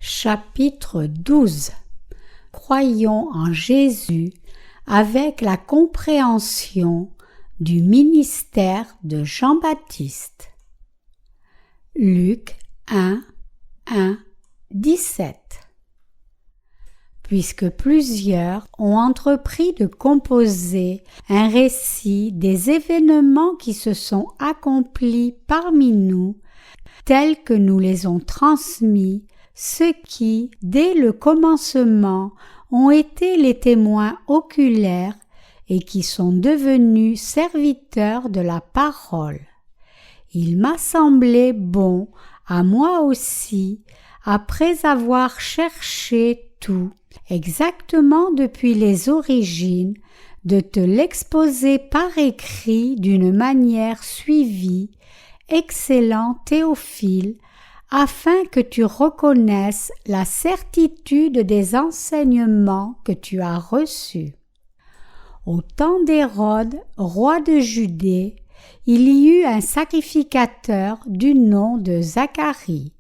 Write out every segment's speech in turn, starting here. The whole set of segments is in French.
Chapitre 12. Croyons en Jésus avec la compréhension du ministère de Jean-Baptiste. Luc 1, 17. Puisque plusieurs ont entrepris de composer un récit des événements qui se sont accomplis parmi nous, tels que nous les ont transmis, ceux qui, dès le commencement, ont été les témoins oculaires et qui sont devenus serviteurs de la parole. Il m'a semblé bon, à moi aussi, après avoir cherché tout, exactement depuis les origines, de te l'exposer par écrit d'une manière suivie, excellent Théophile, afin que tu reconnaisses la certitude des enseignements que tu as reçus. Au temps d'Hérode, roi de Judée, il y eut un sacrificateur du nom de Zacharie,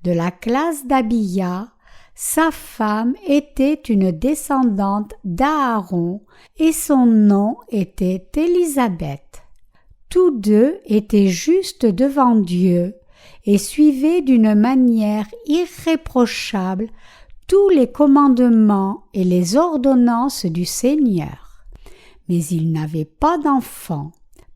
de la classe d'Abia. Sa femme était une descendante d'Aaron et son nom était Élisabeth. Tous deux étaient justes devant Dieu et suivaient d'une manière irréprochable tous les commandements et les ordonnances du Seigneur. Mais ils n'avaient pas d'enfants,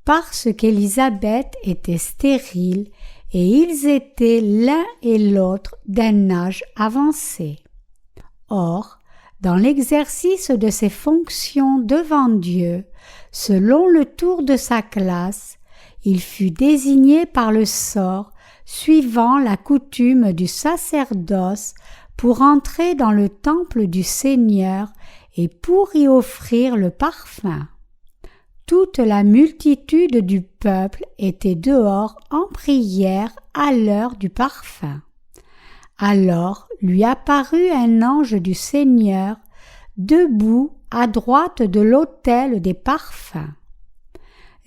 parce qu'Élisabeth était stérile et ils étaient l'un et l'autre d'un âge avancé. Or, dans l'exercice de ses fonctions devant Dieu, selon le tour de sa classe, il fut désigné par le sort suivant la coutume du sacerdoce pour entrer dans le temple du Seigneur et pour y offrir le parfum. Toute la multitude du peuple était dehors en prière à l'heure du parfum. Alors lui apparut un ange du Seigneur, debout à droite de l'autel des parfums.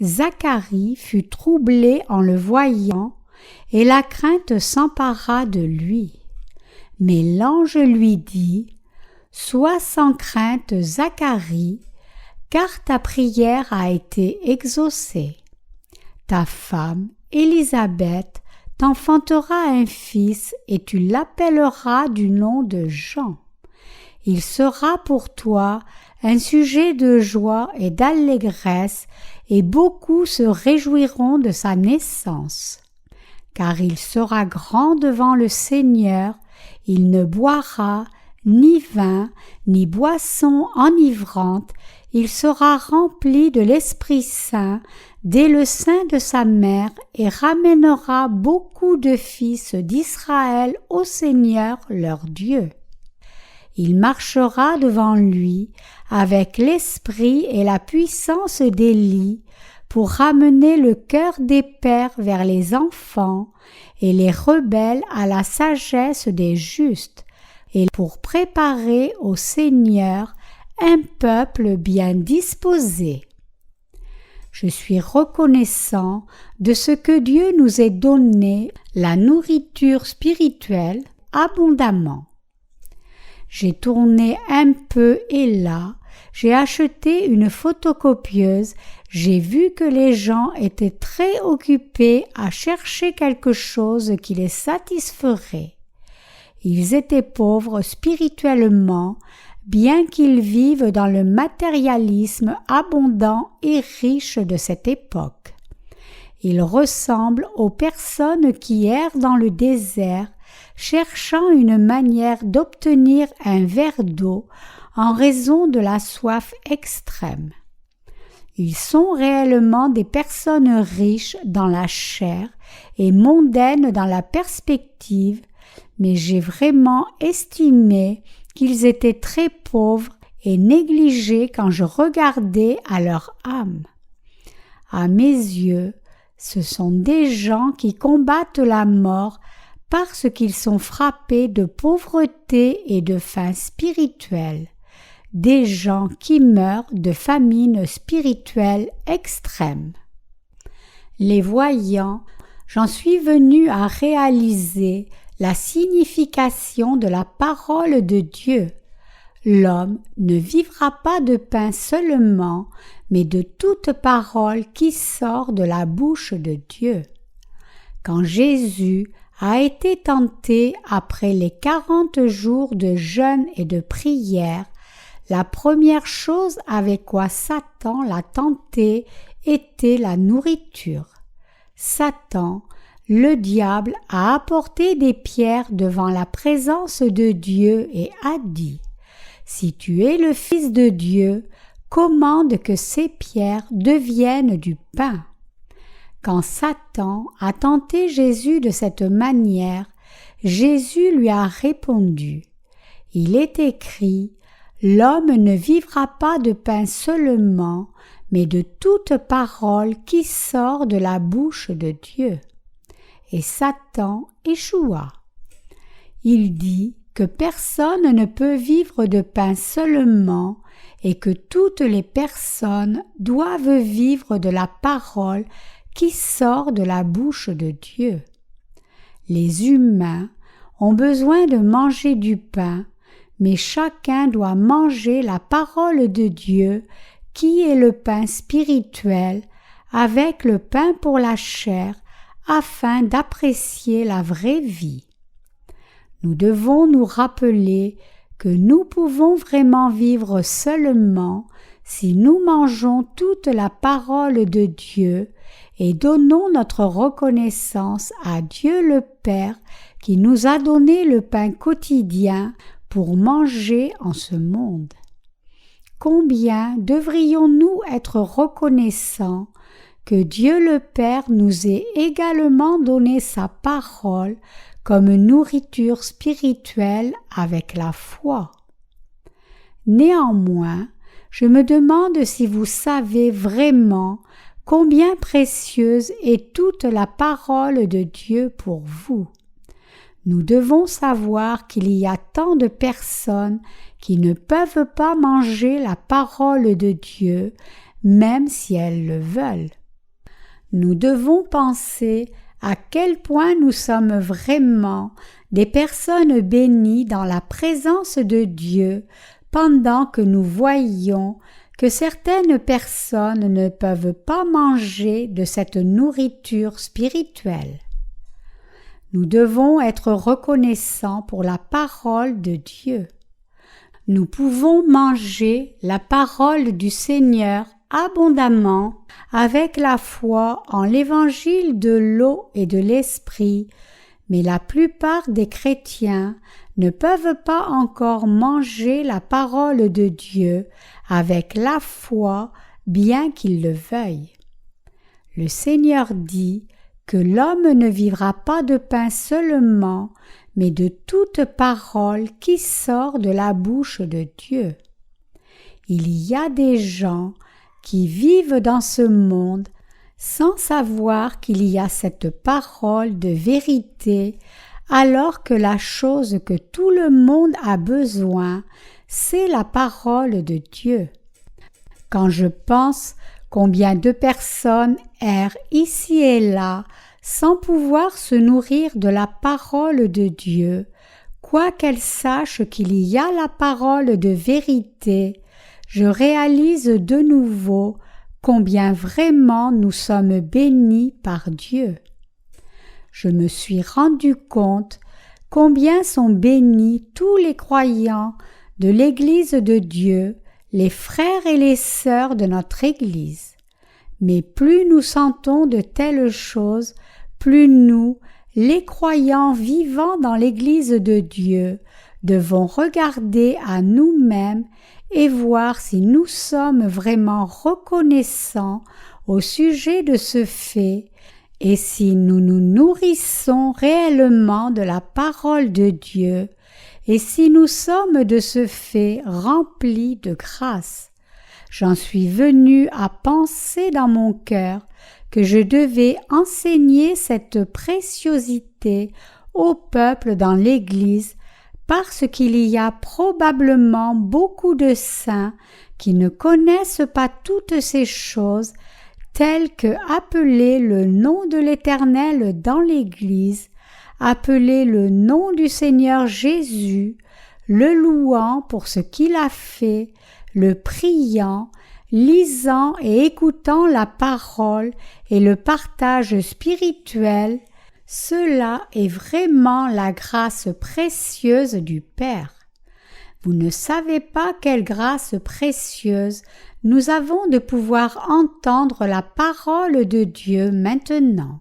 Zacharie fut troublé en le voyant, et la crainte s'empara de lui. Mais l'ange lui dit : « Sois sans crainte, Zacharie, car ta prière a été exaucée. Ta femme, Élisabeth, t'enfantera un fils et tu l'appelleras du nom de Jean. Il sera pour toi un sujet de joie et d'allégresse et beaucoup se réjouiront de sa naissance. Car il sera grand devant le Seigneur, il ne boira ni vin, ni boisson enivrante, il sera rempli de l'Esprit Saint dès le sein de sa mère et ramènera beaucoup de fils d'Israël au Seigneur leur Dieu. Il marchera devant lui avec l'esprit et la puissance d'Élie pour ramener le cœur des pères vers les enfants et les rebelles à la sagesse des justes, et pour préparer au Seigneur un peuple bien disposé. Je suis reconnaissant de ce que Dieu nous ait donné la nourriture spirituelle abondamment. J'ai tourné un peu et là, j'ai acheté une photocopieuse, j'ai vu que les gens étaient très occupés à chercher quelque chose qui les satisferait. Ils étaient pauvres spirituellement, bien qu'ils vivent dans le matérialisme abondant et riche de cette époque. Ils ressemblent aux personnes qui errent dans le désert, cherchant une manière d'obtenir un verre d'eau en raison de la soif extrême. Ils sont réellement des personnes riches dans la chair et mondaines dans la perspective, mais j'ai vraiment estimé qu'ils étaient très pauvres et négligés quand je regardais à leur âme. À mes yeux, ce sont des gens qui combattent la mort parce qu'ils sont frappés de pauvreté et de faim spirituelle, des gens qui meurent de famine spirituelle extrême. Les voyant, j'en suis venu à réaliser la signification de la parole de Dieu. L'homme ne vivra pas de pain seulement, mais de toute parole qui sort de la bouche de Dieu. Quand Jésus a été tenté après les 40 jours de jeûne et de prière, la première chose avec quoi Satan l'a tenté était la nourriture. Satan, le diable, a apporté des pierres devant la présence de Dieu et a dit : « Si tu es le Fils de Dieu, commande que ces pierres deviennent du pain. » Quand Satan a tenté Jésus de cette manière, Jésus lui a répondu : « Il est écrit : l'homme ne vivra pas de pain seulement, mais de toute parole qui sort de la bouche de Dieu. » Et Satan échoua. Il dit que personne ne peut vivre de pain seulement et que toutes les personnes doivent vivre de la parole qui sort de la bouche de Dieu. Les humains ont besoin de manger du pain, mais chacun doit manger la parole de Dieu qui est le pain spirituel avec le pain pour la chair afin d'apprécier la vraie vie. Nous devons nous rappeler que nous pouvons vraiment vivre seulement si nous mangeons toute la parole de Dieu et donnons notre reconnaissance à Dieu le Père qui nous a donné le pain quotidien pour manger en ce monde. Combien devrions-nous être reconnaissants que Dieu le Père nous ait également donné sa parole comme nourriture spirituelle avec la foi. Néanmoins, je me demande si vous savez vraiment combien précieuse est toute la parole de Dieu pour vous. Nous devons savoir qu'il y a tant de personnes qui ne peuvent pas manger la parole de Dieu, même si elles le veulent. Nous devons penser à quel point nous sommes vraiment des personnes bénies dans la présence de Dieu pendant que nous voyons que certaines personnes ne peuvent pas manger de cette nourriture spirituelle. Nous devons être reconnaissants pour la parole de Dieu. Nous pouvons manger la parole du Seigneur abondamment avec la foi en l'évangile de l'eau et de l'esprit, mais la plupart des chrétiens ne peuvent pas encore manger la parole de Dieu avec la foi, bien qu'ils le veuillent. Le Seigneur dit que l'homme ne vivra pas de pain seulement, mais de toute parole qui sort de la bouche de Dieu. Il y a des gens qui vivent dans ce monde sans savoir qu'il y a cette parole de vérité, alors que la chose que tout le monde a besoin, c'est la parole de Dieu. Quand je pense combien de personnes errent ici et là sans pouvoir se nourrir de la parole de Dieu, quoiqu'elles sachent qu'il y a la parole de vérité, je réalise de nouveau combien vraiment nous sommes bénis par Dieu. Je me suis rendu compte combien sont bénis tous les croyants de l'Église de Dieu, les frères et les sœurs de notre Église. Mais plus nous sentons de telles choses, plus nous, les croyants vivant dans l'Église de Dieu, devons regarder à nous-mêmes et voir si nous sommes vraiment reconnaissants au sujet de ce fait et si nous nous nourrissons réellement de la parole de Dieu et si nous sommes de ce fait remplis de grâce. J'en suis venu à penser dans mon cœur que je devais enseigner cette préciosité au peuple dans l'Église parce qu'il y a probablement beaucoup de saints qui ne connaissent pas toutes ces choses telles que appeler le nom de l'Éternel dans l'Église, appeler le nom du Seigneur Jésus, le louant pour ce qu'il a fait, le priant, lisant et écoutant la parole et le partage spirituel, cela est vraiment la grâce précieuse du Père. Vous ne savez pas quelle grâce précieuse nous avons de pouvoir entendre la parole de Dieu maintenant.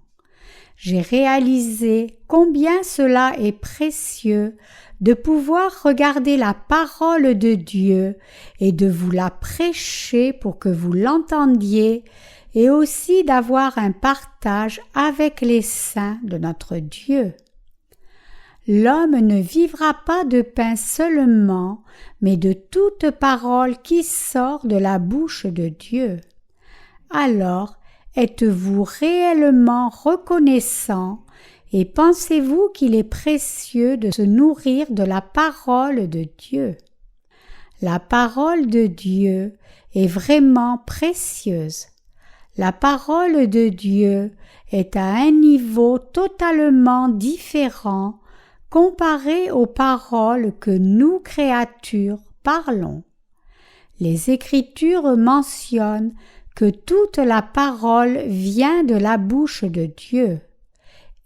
J'ai réalisé combien cela est précieux de pouvoir regarder la parole de Dieu et de vous la prêcher pour que vous l'entendiez et aussi d'avoir un partage avec les saints de notre Dieu. L'homme ne vivra pas de pain seulement, mais de toute parole qui sort de la bouche de Dieu. Alors, êtes-vous réellement reconnaissant et pensez-vous qu'il est précieux de se nourrir de la parole de Dieu? La parole de Dieu est vraiment précieuse. La parole de Dieu est à un niveau totalement différent comparé aux paroles que nous, créatures, parlons. Les Écritures mentionnent que toute la parole vient de la bouche de Dieu.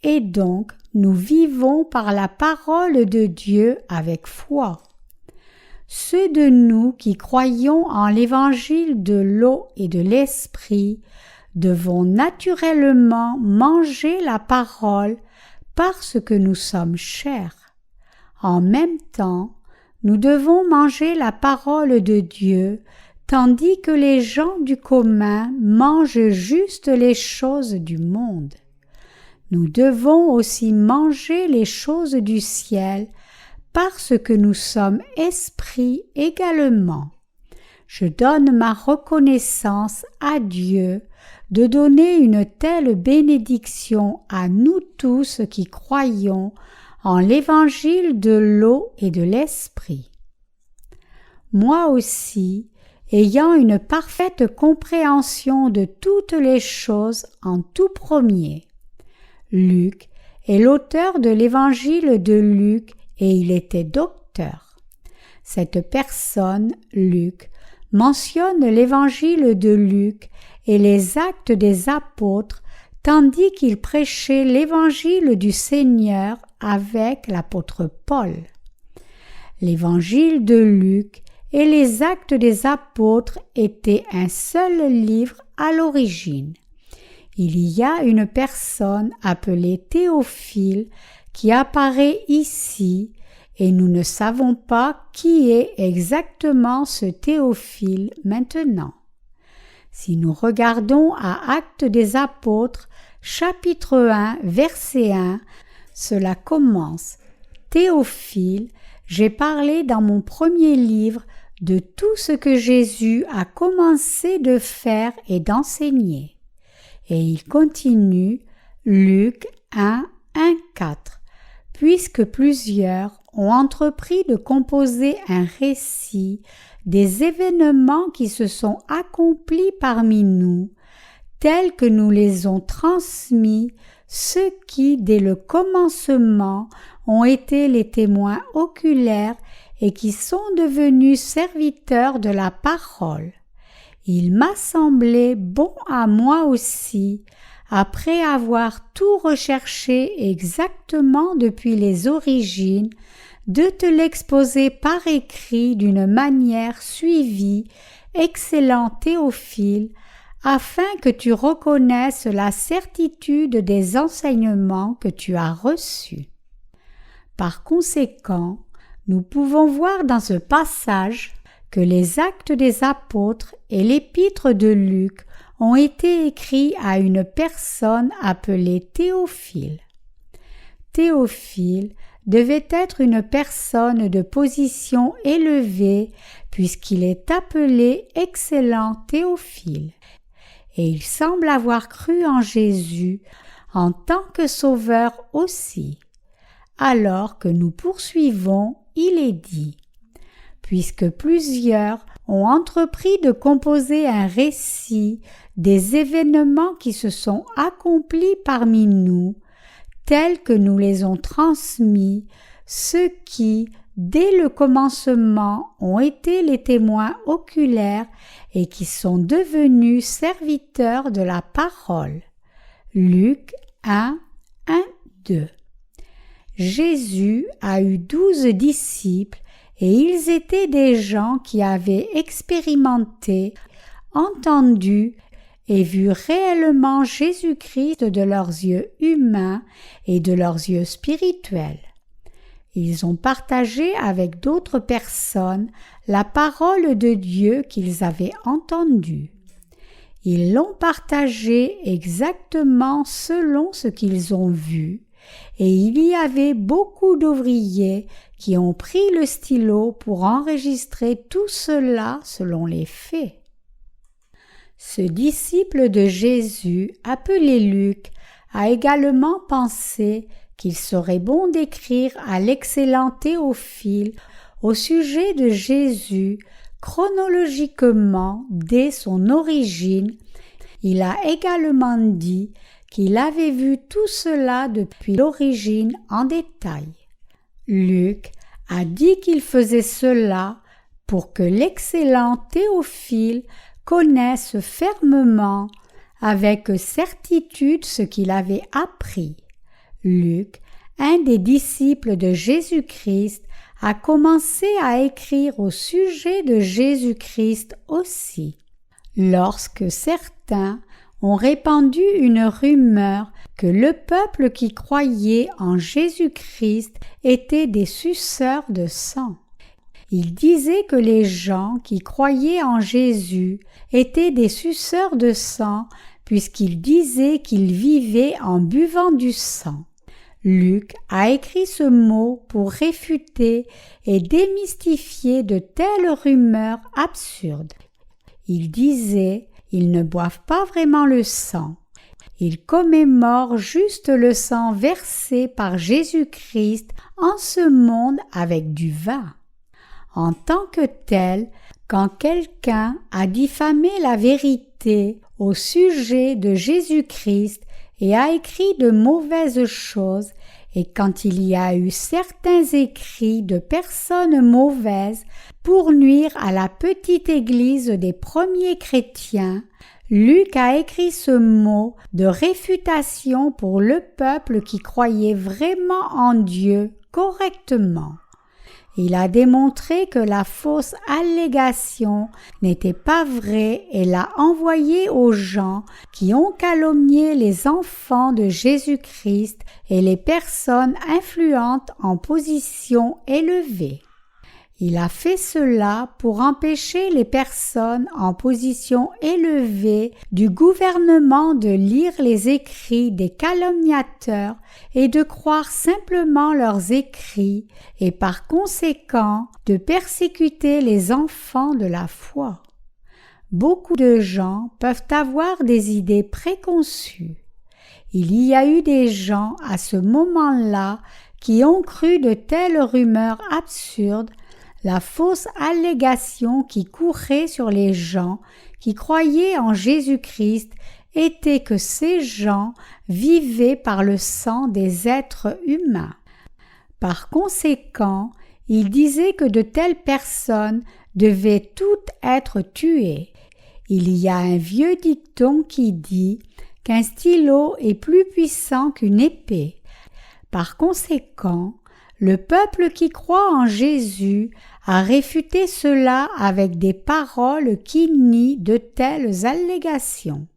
Et donc, nous vivons par la parole de Dieu avec foi. Ceux de nous qui croyons en l'évangile de l'eau et de l'esprit devons naturellement manger la parole parce que nous sommes chers. En même temps, nous devons manger la parole de Dieu, tandis que les gens du commun mangent juste les choses du monde. Nous devons aussi manger les choses du ciel, parce que nous sommes esprits également. Je donne ma reconnaissance à Dieu de donner une telle bénédiction à nous tous qui croyons en l'évangile de l'eau et de l'esprit. Moi aussi, ayant une parfaite compréhension de toutes les choses en tout premier. Luc est l'auteur de l'évangile de Luc et il était docteur. Cette personne, Luc, mentionne l'évangile de Luc et les actes des apôtres tandis qu'il prêchait l'évangile du Seigneur avec l'apôtre Paul. L'évangile de Luc et les actes des apôtres étaient un seul livre à l'origine. Il y a une personne appelée Théophile qui apparaît ici et nous ne savons pas qui est exactement ce Théophile maintenant. Si nous regardons à Actes des Apôtres, chapitre 1, verset 1, cela commence « Théophile, j'ai parlé dans mon premier livre de tout ce que Jésus a commencé de faire et d'enseigner. » Et il continue Luc 1, 1, 4. Puisque plusieurs ont entrepris de composer un récit des événements qui se sont accomplis parmi nous, tels que nous les ont transmis ceux qui, dès le commencement, ont été les témoins oculaires et qui sont devenus serviteurs de la parole. Il m'a semblé bon à moi aussi, après avoir tout recherché exactement depuis les origines, de te l'exposer par écrit d'une manière suivie, excellent Théophile, afin que tu reconnaisses la certitude des enseignements que tu as reçus. Par conséquent, nous pouvons voir dans ce passage que les actes des apôtres et l'épître de Luc ont été écrits à une personne appelée Théophile. Théophile devait être une personne de position élevée puisqu'il est appelé excellent Théophile. Et il semble avoir cru en Jésus en tant que sauveur aussi. Alors que nous poursuivons, il est dit « Puisque plusieurs ont entrepris de composer un récit des événements qui se sont accomplis parmi nous, tels que nous les ont transmis ceux qui, dès le commencement, ont été les témoins oculaires et qui sont devenus serviteurs de la parole. Luc 1, 2. Jésus a eu 12 disciples et ils étaient des gens qui avaient expérimenté, entendu et vu réellement Jésus-Christ de leurs yeux humains et de leurs yeux spirituels. Ils ont partagé avec d'autres personnes la parole de Dieu qu'ils avaient entendue. Ils l'ont partagée exactement selon ce qu'ils ont vu, et il y avait beaucoup d'ouvriers qui ont pris le stylo pour enregistrer tout cela selon les faits. Ce disciple de Jésus, appelé Luc, a également pensé qu'il serait bon d'écrire à l'excellent Théophile au sujet de Jésus chronologiquement dès son origine. Il a également dit qu'il avait vu tout cela depuis l'origine en détail. Luc a dit qu'il faisait cela pour que l'excellent Théophile connaisse fermement, avec certitude, ce qu'il avait appris. Luc, un des disciples de Jésus-Christ, a commencé à écrire au sujet de Jésus-Christ aussi. Lorsque certains ont répandu une rumeur que le peuple qui croyait en Jésus-Christ était des suceurs de sang. Ils disaient que les gens qui croyaient en Jésus étaient des suceurs de sang puisqu'ils disaient qu'ils vivaient en buvant du sang. Luc a écrit ce mot pour réfuter et démystifier de telles rumeurs absurdes. Il disait « Ils ne boivent pas vraiment le sang. Ils commémorent juste le sang versé par Jésus-Christ en ce monde avec du vin. » En tant que tel, quand quelqu'un a diffamé la vérité au sujet de Jésus-Christ et a écrit de mauvaises choses, et quand il y a eu certains écrits de personnes mauvaises pour nuire à la petite église des premiers chrétiens, Luc a écrit ce mot de réfutation pour le peuple qui croyait vraiment en Dieu correctement. Il a démontré que la fausse allégation n'était pas vraie et l'a envoyée aux gens qui ont calomnié les enfants de Jésus-Christ et les personnes influentes en position élevée. Il a fait cela pour empêcher les personnes en position élevée du gouvernement de lire les écrits des calomniateurs et de croire simplement leurs écrits et par conséquent de persécuter les enfants de la foi. Beaucoup de gens peuvent avoir des idées préconçues. Il y a eu des gens à ce moment-là qui ont cru de telles rumeurs absurdes. La fausse allégation qui courait sur les gens qui croyaient en Jésus-Christ était que ces gens vivaient par le sang des êtres humains. Par conséquent, ils disaient que de telles personnes devaient toutes être tuées. Il y a un vieux dicton qui dit qu'un stylo est plus puissant qu'une épée. Par conséquent, le peuple qui croit en Jésus a réfuté cela avec des paroles qui nient de telles allégations.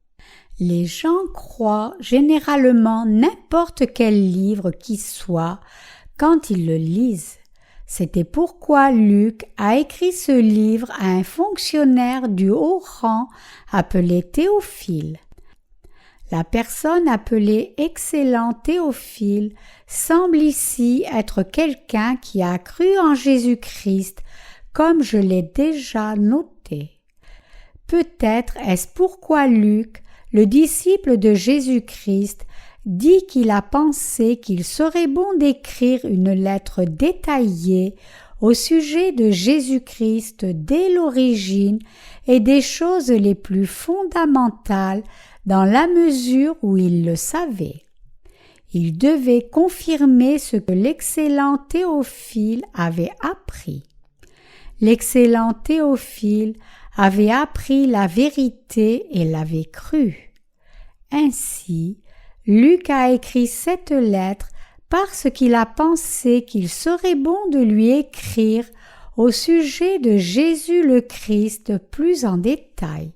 Les gens croient généralement n'importe quel livre qui soit quand ils le lisent. C'était pourquoi Luc a écrit ce livre à un fonctionnaire du haut rang appelé Théophile. La personne appelée excellent Théophile semble ici être quelqu'un qui a cru en Jésus-Christ, comme je l'ai déjà noté. Peut-être est-ce pourquoi Luc, le disciple de Jésus-Christ, dit qu'il a pensé qu'il serait bon d'écrire une lettre détaillée au sujet de Jésus-Christ dès l'origine et des choses les plus fondamentales dans la mesure où il le savait. Il devait confirmer ce que l'excellent Théophile avait appris. L'excellent Théophile avait appris la vérité et l'avait crue. Ainsi, Luc a écrit cette lettre parce qu'il a pensé qu'il serait bon de lui écrire au sujet de Jésus le Christ plus en détail.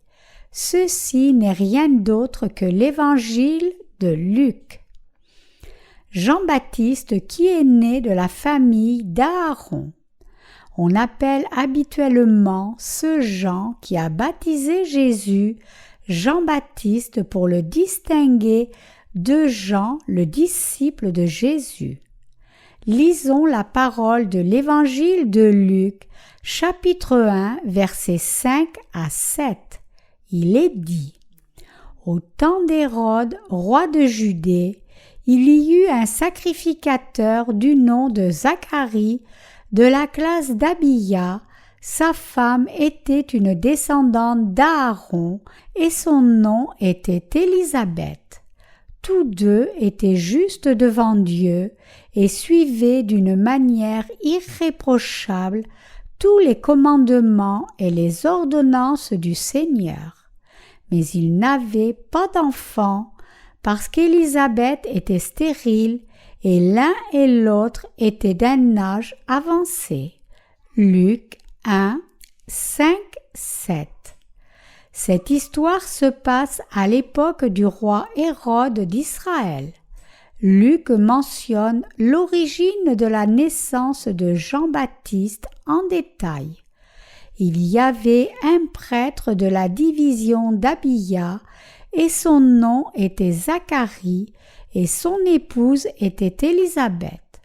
Ceci n'est rien d'autre que l'évangile de Luc. Jean-Baptiste qui est né de la famille d'Aaron. On appelle habituellement ce Jean qui a baptisé Jésus Jean-Baptiste pour le distinguer de Jean, le disciple de Jésus. Lisons la parole de l'évangile de Luc, chapitre 1, versets 5 à 7. Il est dit: Au temps d'Hérode, roi de Judée, il y eut un sacrificateur du nom de Zacharie, de la classe d'Abia. Sa femme était une descendante d'Aaron et son nom était Élisabeth. Tous deux étaient justes devant Dieu et suivaient d'une manière irréprochable tous les commandements et les ordonnances du Seigneur. Mais ils n'avaient pas d'enfants parce qu'Élisabeth était stérile et l'un et l'autre étaient d'un âge avancé. Luc 1, 5, 7. Cette histoire se passe à l'époque du roi Hérode d'Israël. Luc mentionne l'origine de la naissance de Jean-Baptiste en détail. Il y avait un prêtre de la division d'Abia et son nom était Zacharie et son épouse était Élisabeth.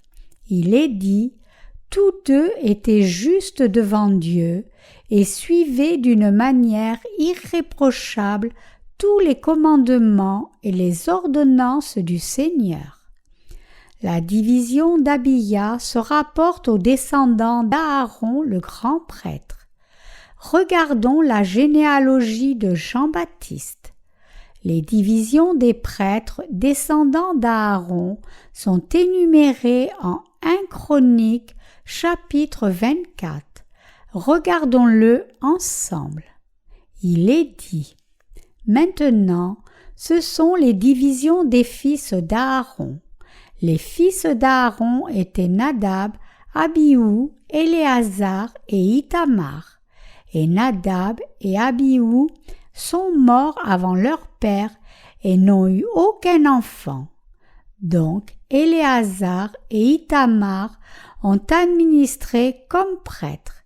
Il est dit: tous deux étaient justes devant Dieu et suivaient d'une manière irréprochable tous les commandements et les ordonnances du Seigneur. La division d'Abia se rapporte aux descendants d'Aaron le grand prêtre. Regardons la généalogie de Jean-Baptiste. Les divisions des prêtres descendants d'Aaron sont énumérées en 1 Chronique, chapitre 24. Regardons-le ensemble. Il est dit: Maintenant, ce sont les divisions des fils d'Aaron. Les fils d'Aaron étaient Nadab, Abihu, Éléazar et Ithamar. Et Nadab et Abihu sont morts avant leur père et n'ont eu aucun enfant. Donc Éléazar et Ithamar ont administré comme prêtres.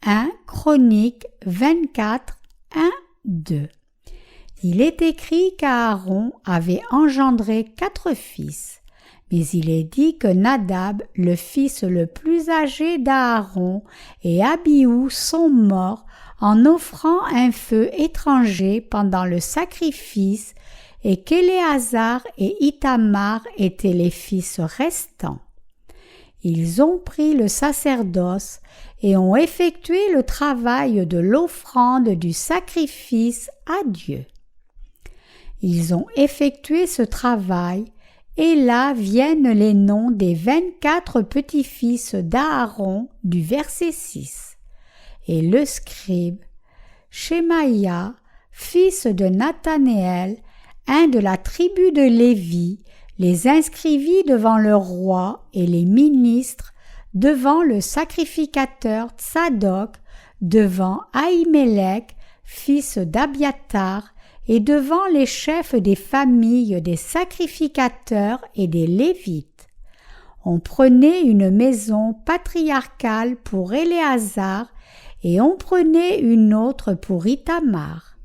1 Chronique 24, 1, 2. Il est écrit qu'Aaron avait engendré 4 fils, mais il est dit que Nadab, le fils le plus âgé d'Aaron, et Abihu sont morts en offrant un feu étranger pendant le sacrifice et qu'Éléazar et Ithamar étaient les fils restants. Ils ont pris le sacerdoce et ont effectué le travail de l'offrande du sacrifice à Dieu. Ils ont effectué ce travail et là viennent les noms des 24 petits-fils d'Aaron du verset 6. Et le scribe, Shemaïa, fils de Nathanéel, un de la tribu de Lévi, les inscrivit devant le roi et les ministres, devant le sacrificateur Tsadok, devant Ahimelech, fils d'Abiatar, et devant les chefs des familles des sacrificateurs et des Lévites. On prenait une maison patriarcale pour Éléazar et on prenait une autre pour Ithamar.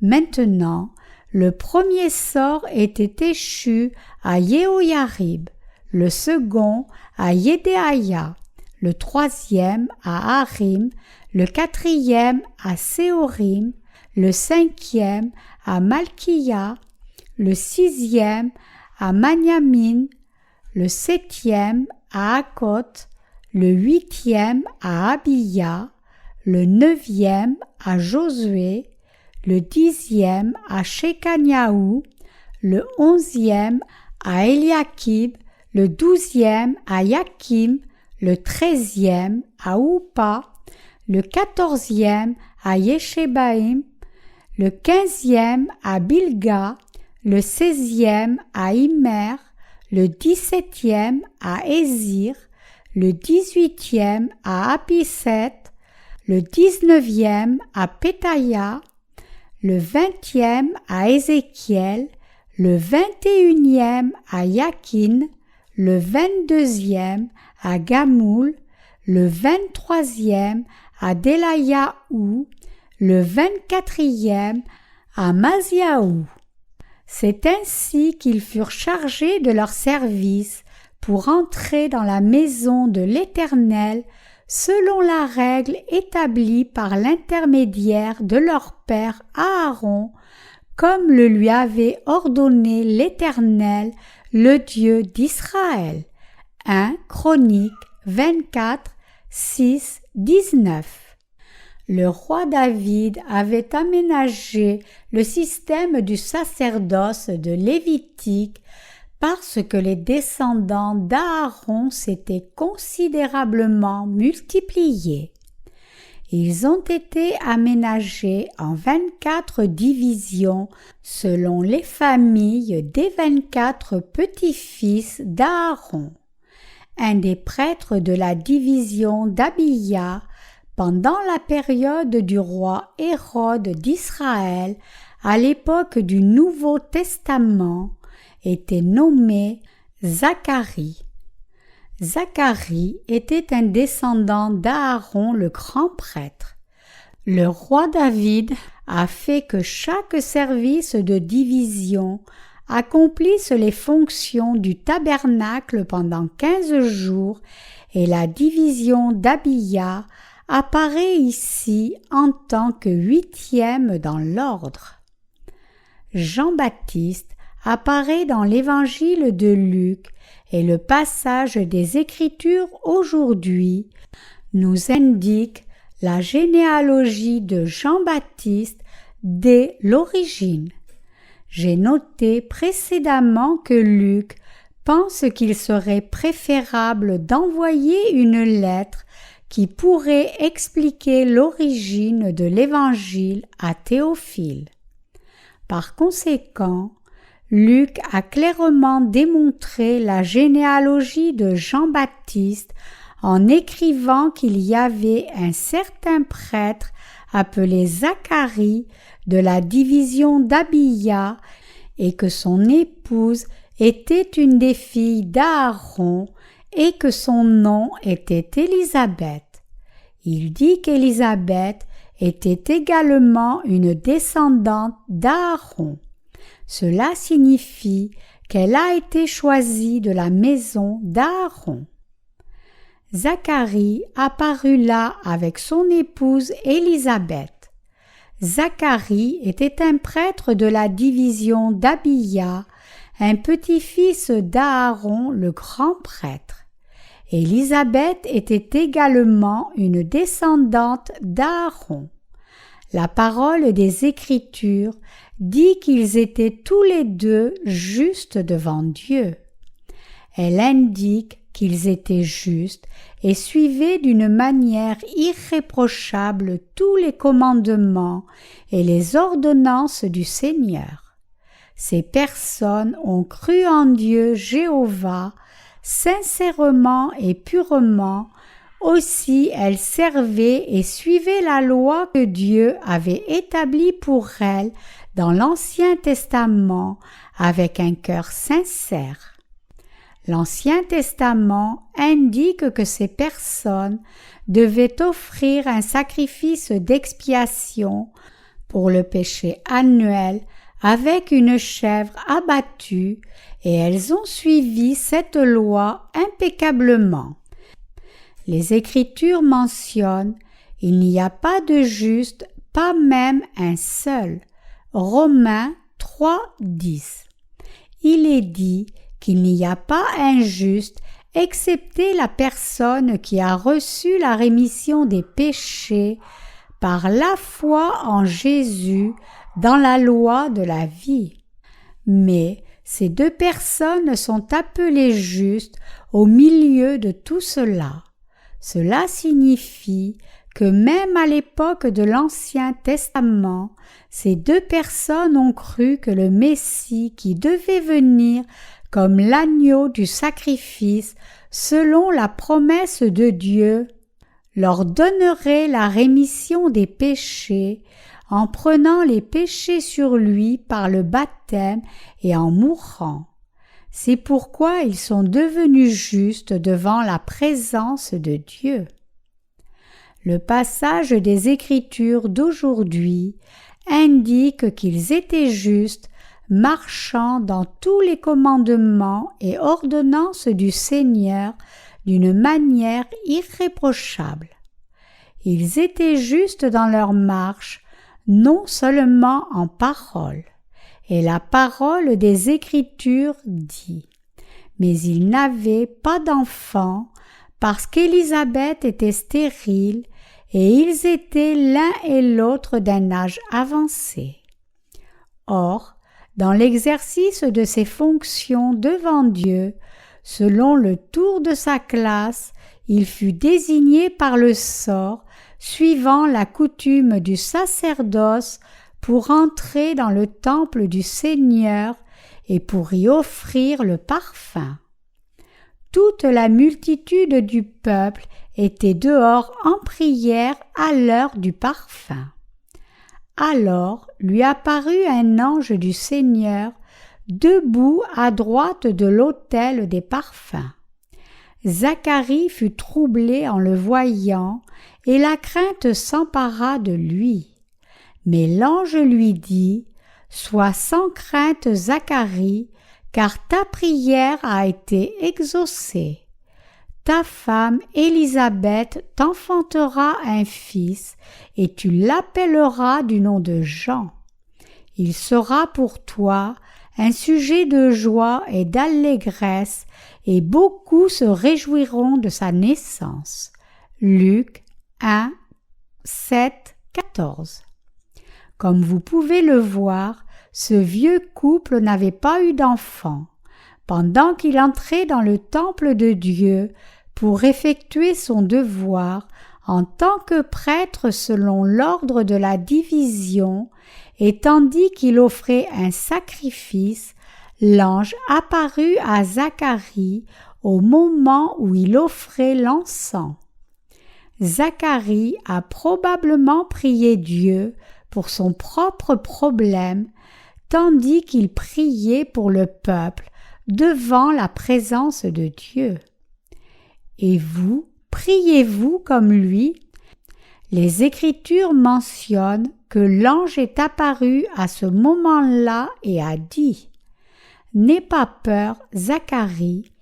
Maintenant, le premier sort était échu à Yehoyarib, le second à Yédéaïa, le troisième à Harim, le quatrième à Séorim, le cinquième à Malkiya, le sixième à Maniamin, le septième à Akot, le huitième à Abiya, le neuvième à Josué, le 10e à Shekaniahu, le 11e à Eliakib, le 12e à Yakim, le 13e à Oupa, le 14e à Yeshébaïm, le 15e à Bilga, le 16e à Immer, le 17e à Ézir, le 18e à Apiset, le 19e à Pétaïa, le 20e à Ézéchiel, le 21e à Yakin, le 22e à Gamoul, le 23e à Delayahu, le 24e à Maziaou. C'est ainsi qu'ils furent chargés de leur service pour entrer dans la maison de l'Éternel selon la règle établie par l'intermédiaire de leur père Aaron, comme le lui avait ordonné l'Éternel, le Dieu d'Israël. 1 Chroniques 24, 6, 19. Le roi David avait aménagé le système du sacerdoce de Lévitique parce que les descendants d'Aaron s'étaient considérablement multipliés. Ils ont été aménagés en 24 divisions selon les familles des 24 petits-fils d'Aaron. Un des prêtres de la division d'Abiya, pendant la période du roi Hérode d'Israël, à l'époque du Nouveau Testament, était nommé Zacharie. Zacharie était un descendant d'Aaron le grand prêtre. Le roi David a fait que chaque service de division accomplisse les fonctions du tabernacle pendant 15 jours et la division d'Abiya apparaît ici en tant que 8e dans l'ordre. Jean-Baptiste apparaît dans l'évangile de Luc et le passage des Écritures aujourd'hui nous indique la généalogie de Jean-Baptiste dès l'origine. J'ai noté précédemment que Luc pense qu'il serait préférable d'envoyer une lettre qui pourrait expliquer l'origine de l'Évangile à Théophile. Par conséquent, Luc a clairement démontré la généalogie de Jean-Baptiste en écrivant qu'il y avait un certain prêtre appelé Zacharie de la division d'Abiya et que son épouse était une des filles d'Aaron et que son nom était Élisabeth. Il dit qu'Élisabeth était également une descendante d'Aaron. Cela signifie qu'elle a été choisie de la maison d'Aaron. Zacharie apparut là avec son épouse Élisabeth. Zacharie était un prêtre de la division d'Abiya, un petit-fils d'Aaron le grand prêtre. Élisabeth était également une descendante d'Aaron. La parole des Écritures dit qu'ils étaient tous les deux justes devant Dieu. Elle indique qu'ils étaient justes et suivaient d'une manière irréprochable tous les commandements et les ordonnances du Seigneur. Ces personnes ont cru en Dieu Jéhovah sincèrement et purement. Aussi elles servaient et suivaient la loi que Dieu avait établie pour elles dans l'Ancien Testament avec un cœur sincère. L'Ancien Testament indique que ces personnes devaient offrir un sacrifice d'expiation pour le péché annuel avec une chèvre abattue et elles ont suivi cette loi impeccablement. Les Écritures mentionnent « Il n'y a pas de juste, pas même un seul » Romains 3, 10. Il est dit qu'il n'y a pas un juste excepté la personne qui a reçu la rémission des péchés par la foi en Jésus dans la loi de la vie. Mais Ces deux personnes sont appelées justes au milieu de tout cela. Cela signifie que même à l'époque de l'Ancien Testament, ces deux personnes ont cru que le Messie qui devait venir comme l'agneau du sacrifice selon la promesse de Dieu leur donnerait la rémission des péchés en prenant les péchés sur lui par le baptême et en mourant. C'est pourquoi ils sont devenus justes devant la présence de Dieu. Le passage des Écritures d'aujourd'hui indique qu'ils étaient justes, marchant dans tous les commandements et ordonnances du Seigneur d'une manière irréprochable. Ils étaient justes dans leur marche, non seulement en parole. Et la parole des Écritures dit « Mais ils n'avaient pas d'enfants, parce qu'Élisabeth était stérile, et ils étaient l'un et l'autre d'un âge avancé. » Or, dans l'exercice de ses fonctions devant Dieu, selon le tour de sa classe, il fut désigné par le sort, suivant la coutume du sacerdoce, pour entrer dans le temple du Seigneur et pour y offrir le parfum. Toute la multitude du peuple était dehors en prière à l'heure du parfum. Alors lui apparut un ange du Seigneur, debout à droite de l'autel des parfums. Zacharie fut troublé en le voyant, et la crainte s'empara de lui. Mais l'ange lui dit « Sois sans crainte, Zacharie, car ta prière a été exaucée. Ta femme Élisabeth t'enfantera un fils, et tu l'appelleras du nom de Jean. Il sera pour toi un sujet de joie et d'allégresse, et beaucoup se réjouiront de sa naissance. » Luc 1, 7, 14. Comme vous pouvez le voir, ce vieux couple n'avait pas eu d'enfant. Pendant qu'il entrait dans le temple de Dieu pour effectuer son devoir en tant que prêtre selon l'ordre de la division, et tandis qu'il offrait un sacrifice, l'ange apparut à Zacharie au moment où il offrait l'encens. Zacharie a probablement prié Dieu pour son propre problème, tandis qu'il priait pour le peuple devant la présence de Dieu. Et vous, priez-vous comme lui? Les Écritures mentionnent que l'ange est apparu à ce moment-là et a dit « N'aie pas peur, Zacharie,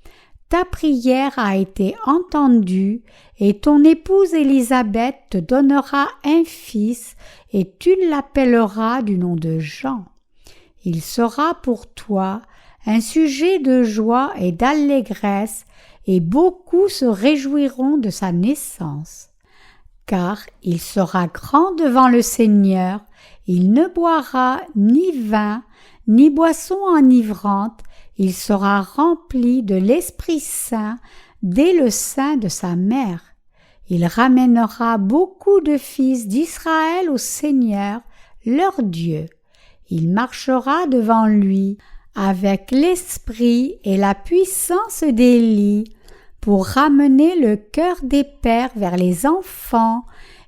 ta prière a été entendue et ton épouse Élisabeth te donnera un fils et tu l'appelleras du nom de Jean. Il sera pour toi un sujet de joie et d'allégresse et beaucoup se réjouiront de sa naissance. Car il sera grand devant le Seigneur, il ne boira ni vin, ni boisson enivrante, il sera rempli de l'Esprit Saint dès le sein de sa mère. Il ramènera beaucoup de fils d'Israël au Seigneur, leur Dieu. Il marchera devant lui avec l'esprit et la puissance d'Élie pour ramener le cœur des pères vers les enfants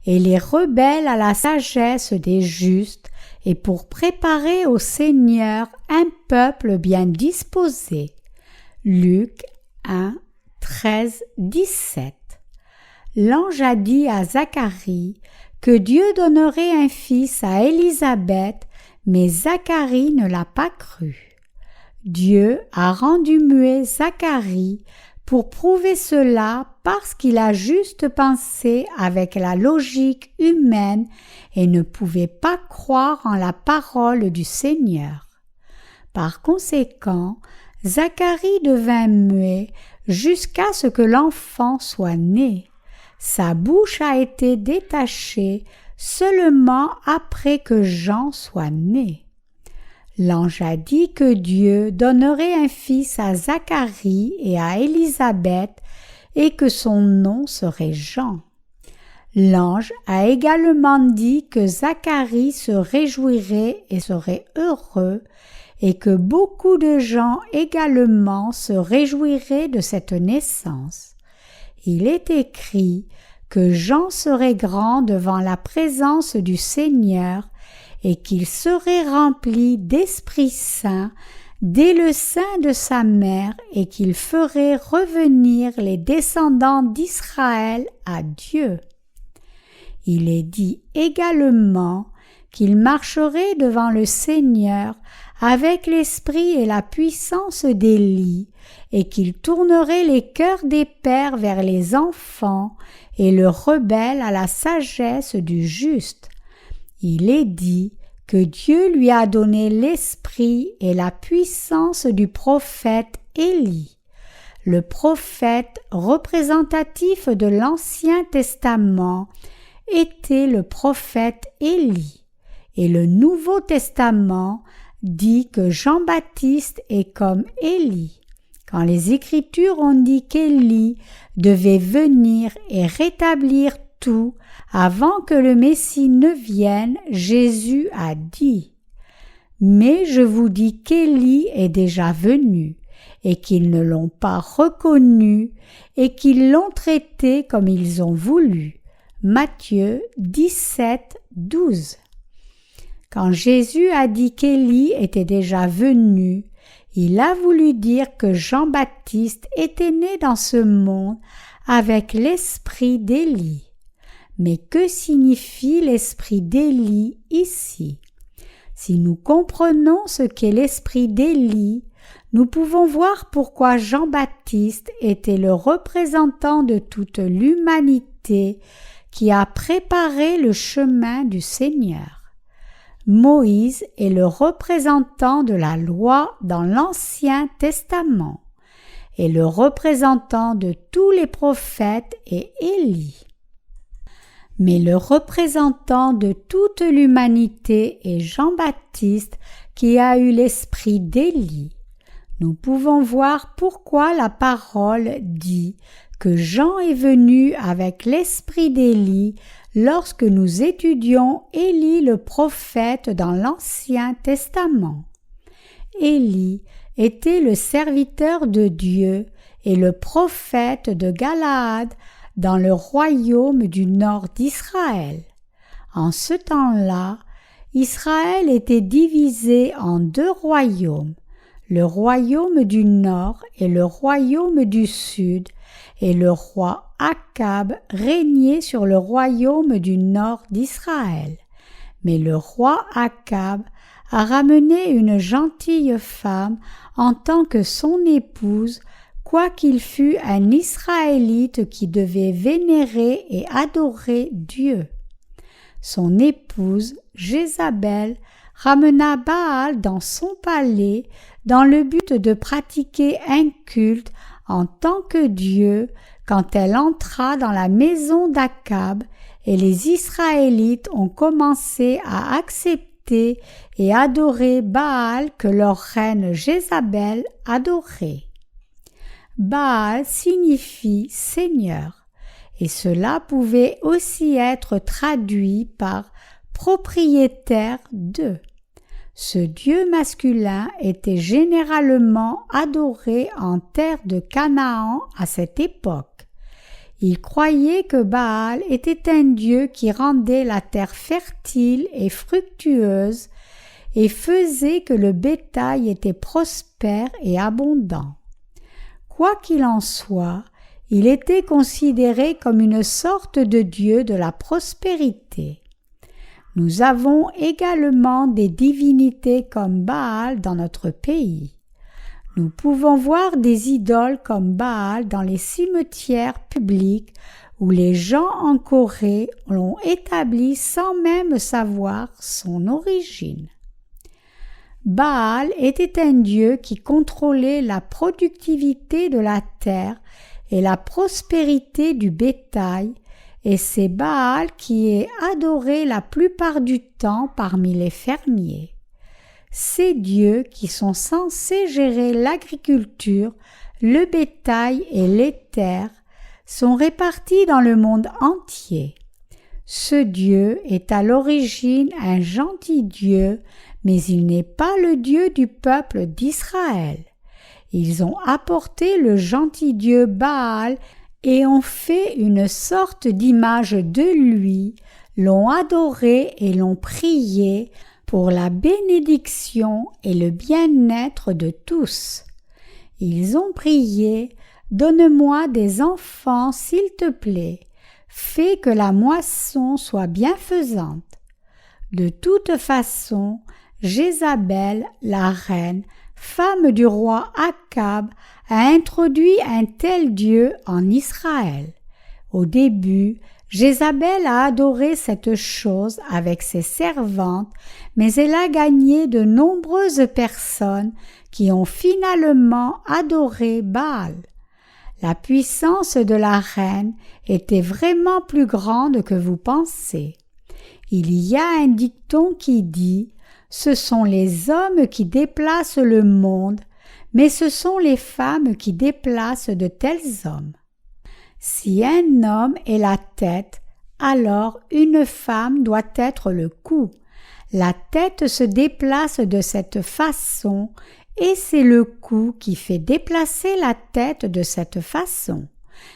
et les rebelles à la sagesse des justes et pour préparer au Seigneur un peuple bien disposé. Luc 1, 13, 17. L'ange a dit à Zacharie que Dieu donnerait un fils à Élisabeth, mais Zacharie ne l'a pas cru. Dieu a rendu muet Zacharie pour prouver cela parce qu'il a juste pensé avec la logique humaine et ne pouvait pas croire en la parole du Seigneur. Par conséquent, Zacharie devint muet jusqu'à ce que l'enfant soit né. Sa bouche a été détachée seulement après que Jean soit né. L'ange a dit que Dieu donnerait un fils à Zacharie et à Élisabeth et que son nom serait Jean. L'ange a également dit que Zacharie se réjouirait et serait heureux et que beaucoup de gens également se réjouiraient de cette naissance. Il est écrit que Jean serait grand devant la présence du Seigneur et qu'il serait rempli d'Esprit Saint dès le sein de sa mère et qu'il ferait revenir les descendants d'Israël à Dieu. Il est dit également qu'il marcherait devant le Seigneur avec l'esprit et la puissance d'Élie et qu'il tournerait les cœurs des pères vers les enfants et le rebelle à la sagesse du juste. Il est dit que Dieu lui a donné l'esprit et la puissance du prophète Élie. Le prophète représentatif de l'Ancien Testament était le prophète Élie, et le Nouveau Testament dit que Jean-Baptiste est comme Élie. Quand les Écritures ont dit qu'Élie devait venir et rétablir tout avant que le Messie ne vienne, Jésus a dit « Mais je vous dis qu'Élie est déjà venu, et qu'ils ne l'ont pas reconnu, et qu'ils l'ont traité comme ils ont voulu. » Matthieu 17, 12. Quand Jésus a dit qu'Élie était déjà venu, il a voulu dire que Jean-Baptiste était né dans ce monde avec l'esprit d'Élie. Mais que signifie l'esprit d'Élie ici? Si nous comprenons ce qu'est l'esprit d'Élie, nous pouvons voir pourquoi Jean-Baptiste était le représentant de toute l'humanité qui a préparé le chemin du Seigneur. Moïse est le représentant de la loi dans l'Ancien Testament, et le représentant de tous les prophètes est Élie. Mais le représentant de toute l'humanité est Jean-Baptiste qui a eu l'esprit d'Élie. Nous pouvons voir pourquoi la parole dit que Jean est venu avec l'esprit d'Élie lorsque nous étudions Élie le prophète dans l'Ancien Testament. Élie était le serviteur de Dieu et le prophète de Galaad dans le royaume du nord d'Israël. En ce temps-là, Israël était divisé en deux royaumes, le royaume du nord et le royaume du sud, et le roi Akab régnait sur le royaume du nord d'Israël. Mais le roi Akab a ramené une gentille femme en tant que son épouse, quoiqu'il fût un Israélite qui devait vénérer et adorer Dieu. Son épouse, Jézabel, ramena Baal dans son palais dans le but de pratiquer un culte en tant que Dieu quand elle entra dans la maison d'Akab et les Israélites ont commencé à accepter et adorer Baal que leur reine Jézabel adorait. Baal signifie Seigneur, et cela pouvait aussi être traduit par propriétaire de. Ce dieu masculin était généralement adoré en terre de Canaan à cette époque. Ils croyaient que Baal était un dieu qui rendait la terre fertile et fructueuse et faisait que le bétail était prospère et abondant. Quoi qu'il en soit, il était considéré comme une sorte de dieu de la prospérité. Nous avons également des divinités comme Baal dans notre pays. Nous pouvons voir des idoles comme Baal dans les cimetières publics où les gens en Corée l'ont établi sans même savoir son origine. Baal était un dieu qui contrôlait la productivité de la terre et la prospérité du bétail, et c'est Baal qui est adoré la plupart du temps parmi les fermiers. ces dieux qui sont censés gérer l'agriculture, le bétail et les terres, sont répartis dans le monde entier. Ce Dieu est à l'origine un gentil Dieu, mais il n'est pas le Dieu du peuple d'Israël. Ils ont apporté le gentil Dieu Baal et ont fait une sorte d'image de lui, l'ont adoré et l'ont prié pour la bénédiction et le bien-être de tous. Ils ont prié « Donne-moi des enfants, s'il te plaît, fais que la moisson soit bienfaisante. » De toute façon, Jézabel, la reine, femme du roi Akab, a introduit un tel Dieu en Israël. Au début, Jézabel a adoré cette chose avec ses servantes, mais elle a gagné de nombreuses personnes qui ont finalement adoré Baal. La puissance de la reine était vraiment plus grande que vous pensez. Il y a un dicton qui dit « Ce sont les hommes qui déplacent le monde, mais ce sont les femmes qui déplacent de tels hommes. » Si un homme est la tête, alors une femme doit être le cou. La tête se déplace de cette façon et c'est le cou qui fait déplacer la tête de cette façon.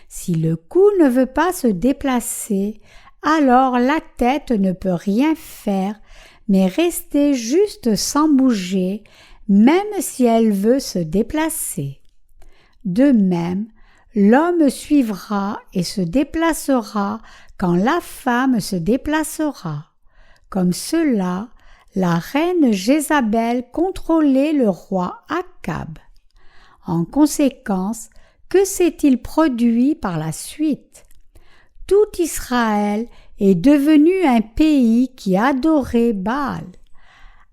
Si le cou ne veut pas se déplacer, alors la tête ne peut rien faire, mais rester juste sans bouger, même si elle veut se déplacer. De même, l'homme suivra et se déplacera quand la femme se déplacera. Comme cela, la reine Jézabel contrôlait le roi Akab. En conséquence, que s'est-il produit par la suite? Tout Israël est devenu un pays qui adorait Baal.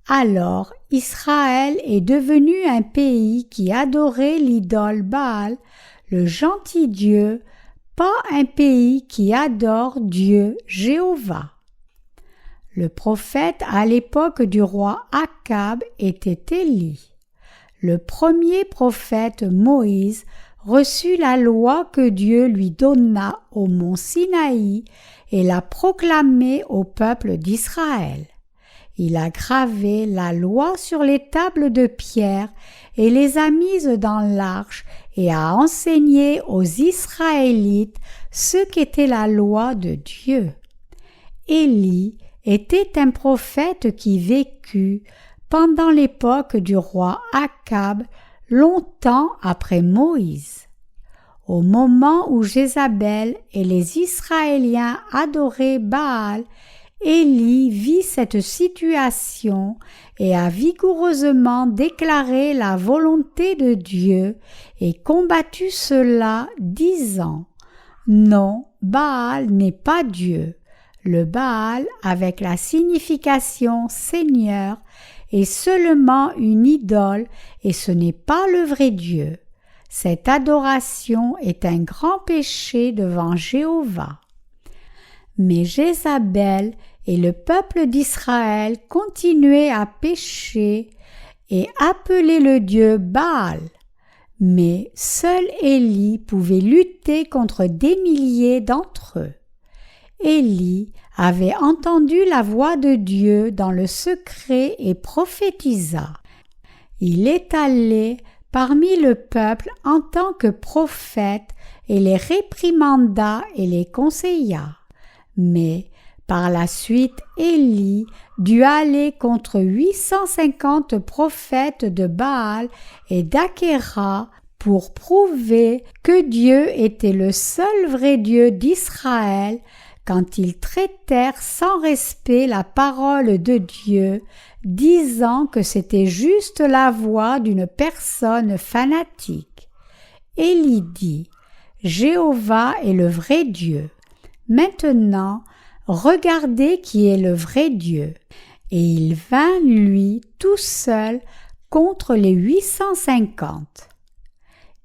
Alors Israël est devenu un pays qui adorait l'idole Baal, le gentil Dieu, pas un pays qui adore Dieu Jéhovah. Le prophète à l'époque du roi Akab était Élie. Le premier prophète Moïse reçut la loi que Dieu lui donna au mont Sinaï et l'a proclamée au peuple d'Israël. Il a gravé la loi sur les tables de pierre et les a mises dans l'arche et a enseigné aux Israélites ce qu'était la loi de Dieu. Élie était un prophète qui vécut pendant l'époque du roi Akab, longtemps après Moïse. Au moment où Jézabel et les Israéliens adoraient Baal, Élie vit cette situation et a vigoureusement déclaré la volonté de Dieu et combattu cela, disant « Non, Baal n'est pas Dieu. Le Baal, avec la signification Seigneur, est seulement une idole et ce n'est pas le vrai Dieu. Cette adoration est un grand péché devant Jéhovah. » Mais Jézabel et le peuple d'Israël continuaient à pécher et appeler le Dieu Baal. Mais seul Élie pouvait lutter contre des milliers d'entre eux. Élie avait entendu la voix de Dieu dans le secret et prophétisa. Il est allé parmi le peuple en tant que prophète et les réprimanda et les conseilla. Mais par la suite, Élie dut aller contre 850 prophètes de Baal et d'Achéra pour prouver que Dieu était le seul vrai Dieu d'Israël quand ils traitèrent sans respect la parole de Dieu, disant que c'était juste la voix d'une personne fanatique. Élie dit « Jéhovah est le vrai Dieu. Maintenant, regardez qui est le vrai Dieu. » Et il vint, lui, tout seul, contre les 850.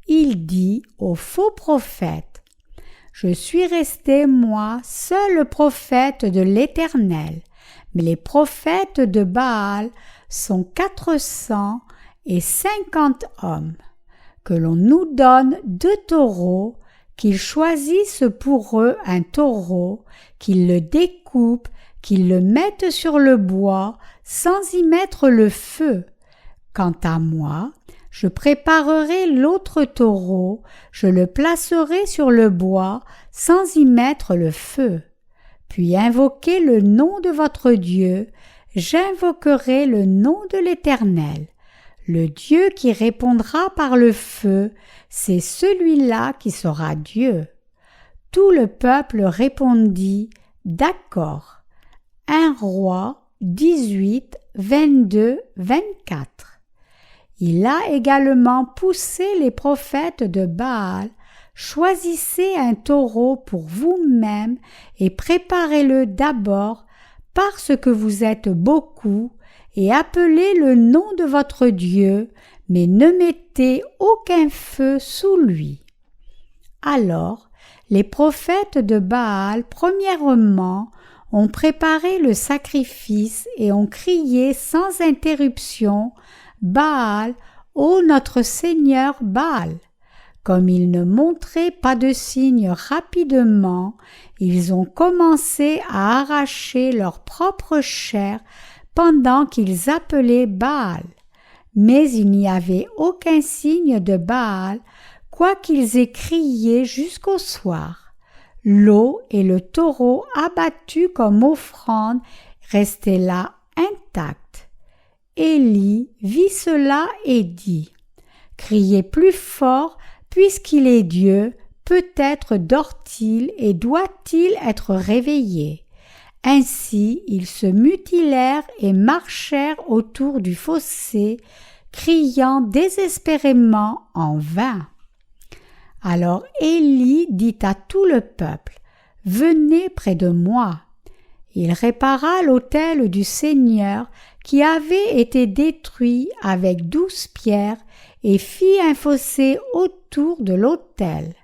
Il dit au faux prophète « Je suis resté, moi, seul prophète de l'Éternel, mais les prophètes de Baal sont 450 hommes. Que l'on nous donne 2 taureaux, qu'ils choisissent pour eux un taureau, qu'ils le découpent, qu'ils le mettent sur le bois, sans y mettre le feu. Quant à moi, je préparerai l'autre taureau, je le placerai sur le bois, sans y mettre le feu. Puis invoquez le nom de votre Dieu, j'invoquerai le nom de l'Éternel. Le Dieu qui répondra par le feu, c'est celui-là qui sera Dieu. Tout le peuple répondit « D'accord ». 1 Roi 18, 22, 24. Il a également poussé les prophètes de Baal. Choisissez un taureau pour vous-même et préparez-le d'abord parce que vous êtes beaucoup et appelez le nom de votre Dieu, mais ne mettez aucun feu sous lui. Alors, les prophètes de Baal, premièrement, ont préparé le sacrifice et ont crié sans interruption « Baal, ô notre Seigneur Baal !» Comme ils ne montraient pas de signe rapidement, ils ont commencé à arracher leur propre chair pendant qu'ils appelaient Baal. Mais il n'y avait aucun signe de Baal, quoiqu'ils aient crié jusqu'au soir. L'eau et le taureau abattu comme offrande restaient là intacts. Élie vit cela et dit « Criez plus fort, puisqu'il est Dieu, peut-être dort-il et doit-il être réveillé ?» Ainsi ils se mutilèrent et marchèrent autour du fossé, criant désespérément en vain. Alors Élie dit à tout le peuple « Venez près de moi ». Il répara l'autel du Seigneur qui avait été détruit avec 12 pierres et fit un fossé autour de l'autel.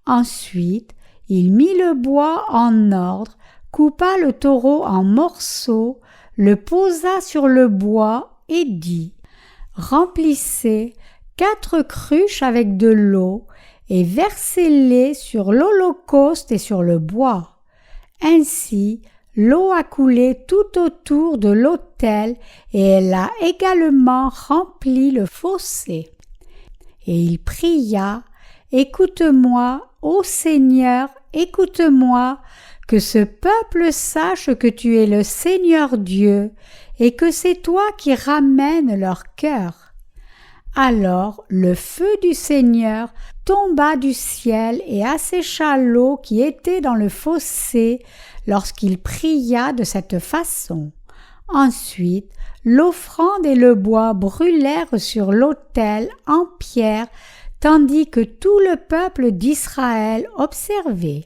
Ensuite, il mit le bois en ordre, coupa le taureau en morceaux, le posa sur le bois et dit « Remplissez 4 cruches avec de l'eau et versez-les sur l'holocauste et sur le bois. » Ainsi, l'eau a coulé tout autour de l'autel et elle a également rempli le fossé. Et il pria « Écoute-moi, ô Seigneur, écoute-moi, que ce peuple sache que tu es le Seigneur Dieu et que c'est toi qui ramènes leur cœur. » Alors le feu du Seigneur tomba du ciel et assécha l'eau qui était dans le fossé lorsqu'il pria de cette façon. Ensuite, l'offrande et le bois brûlèrent sur l'autel en pierre, tandis que tout le peuple d'Israël observait.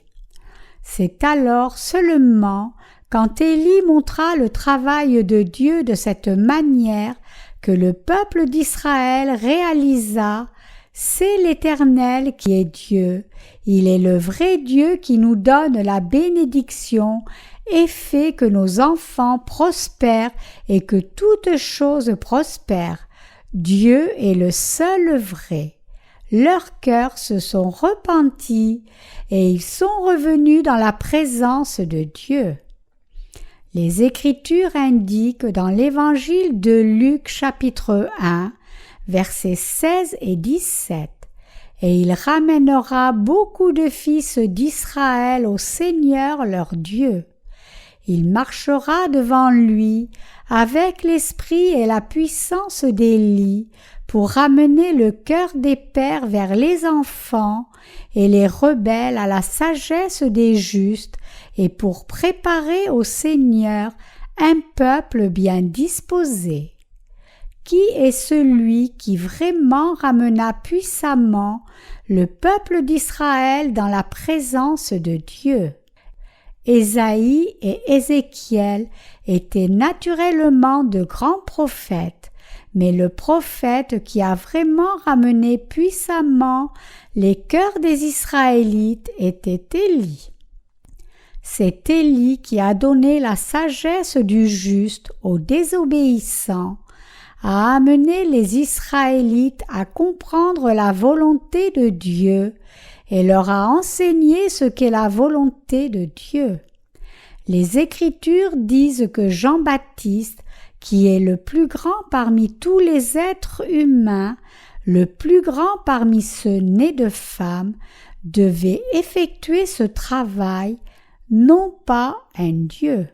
C'est alors seulement, quand Élie montra le travail de Dieu de cette manière, que le peuple d'Israël réalisa « C'est l'Éternel qui est Dieu, il est le vrai Dieu qui nous donne la bénédiction et fait que nos enfants prospèrent et que toutes choses prospèrent. Dieu est le seul vrai. » Leurs cœurs se sont repentis et ils sont revenus dans la présence de Dieu. Les Écritures indiquent dans l'Évangile de Luc chapitre 1, versets 16 et 17 « Et il ramènera beaucoup de fils d'Israël au Seigneur leur Dieu. Il marchera devant lui avec l'esprit et la puissance d'Élie pour ramener le cœur des pères vers les enfants et les rebelles à la sagesse des justes et pour préparer au Seigneur un peuple bien disposé. Qui est celui qui vraiment ramena puissamment le peuple d'Israël dans la présence de Dieu? Ésaïe et Ézéchiel étaient naturellement de grands prophètes, mais le prophète qui a vraiment ramené puissamment les cœurs des Israélites était Élie. C'est Élie qui a donné la sagesse du juste aux désobéissants, a amené les Israélites à comprendre la volonté de Dieu et leur a enseigné ce qu'est la volonté de Dieu. Les Écritures disent que Jean-Baptiste, qui est le plus grand parmi tous les êtres humains, le plus grand parmi ceux nés de femmes, devait effectuer ce travail, non pas un Dieu.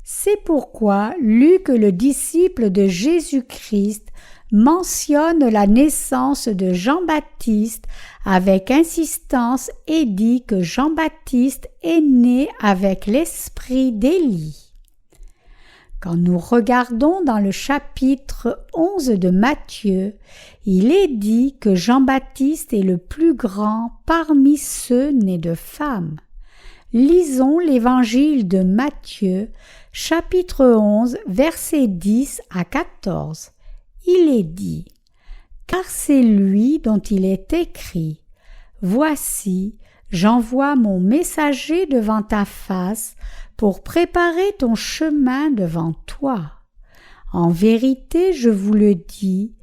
C'est pourquoi Luc, le disciple de Jésus-Christ, mentionne la naissance de Jean-Baptiste avec insistance et dit que Jean-Baptiste est né avec l'esprit d'Élie. Quand nous regardons dans le chapitre 11 de Matthieu, il est dit que Jean-Baptiste est le plus grand parmi ceux nés de femmes. Lisons l'évangile de Matthieu, chapitre 11, versets 10 à 14. Il est dit: « Car c'est lui dont il est écrit: Voici, j'envoie mon messager devant ta face pour préparer ton chemin devant toi. En vérité, je vous le dis,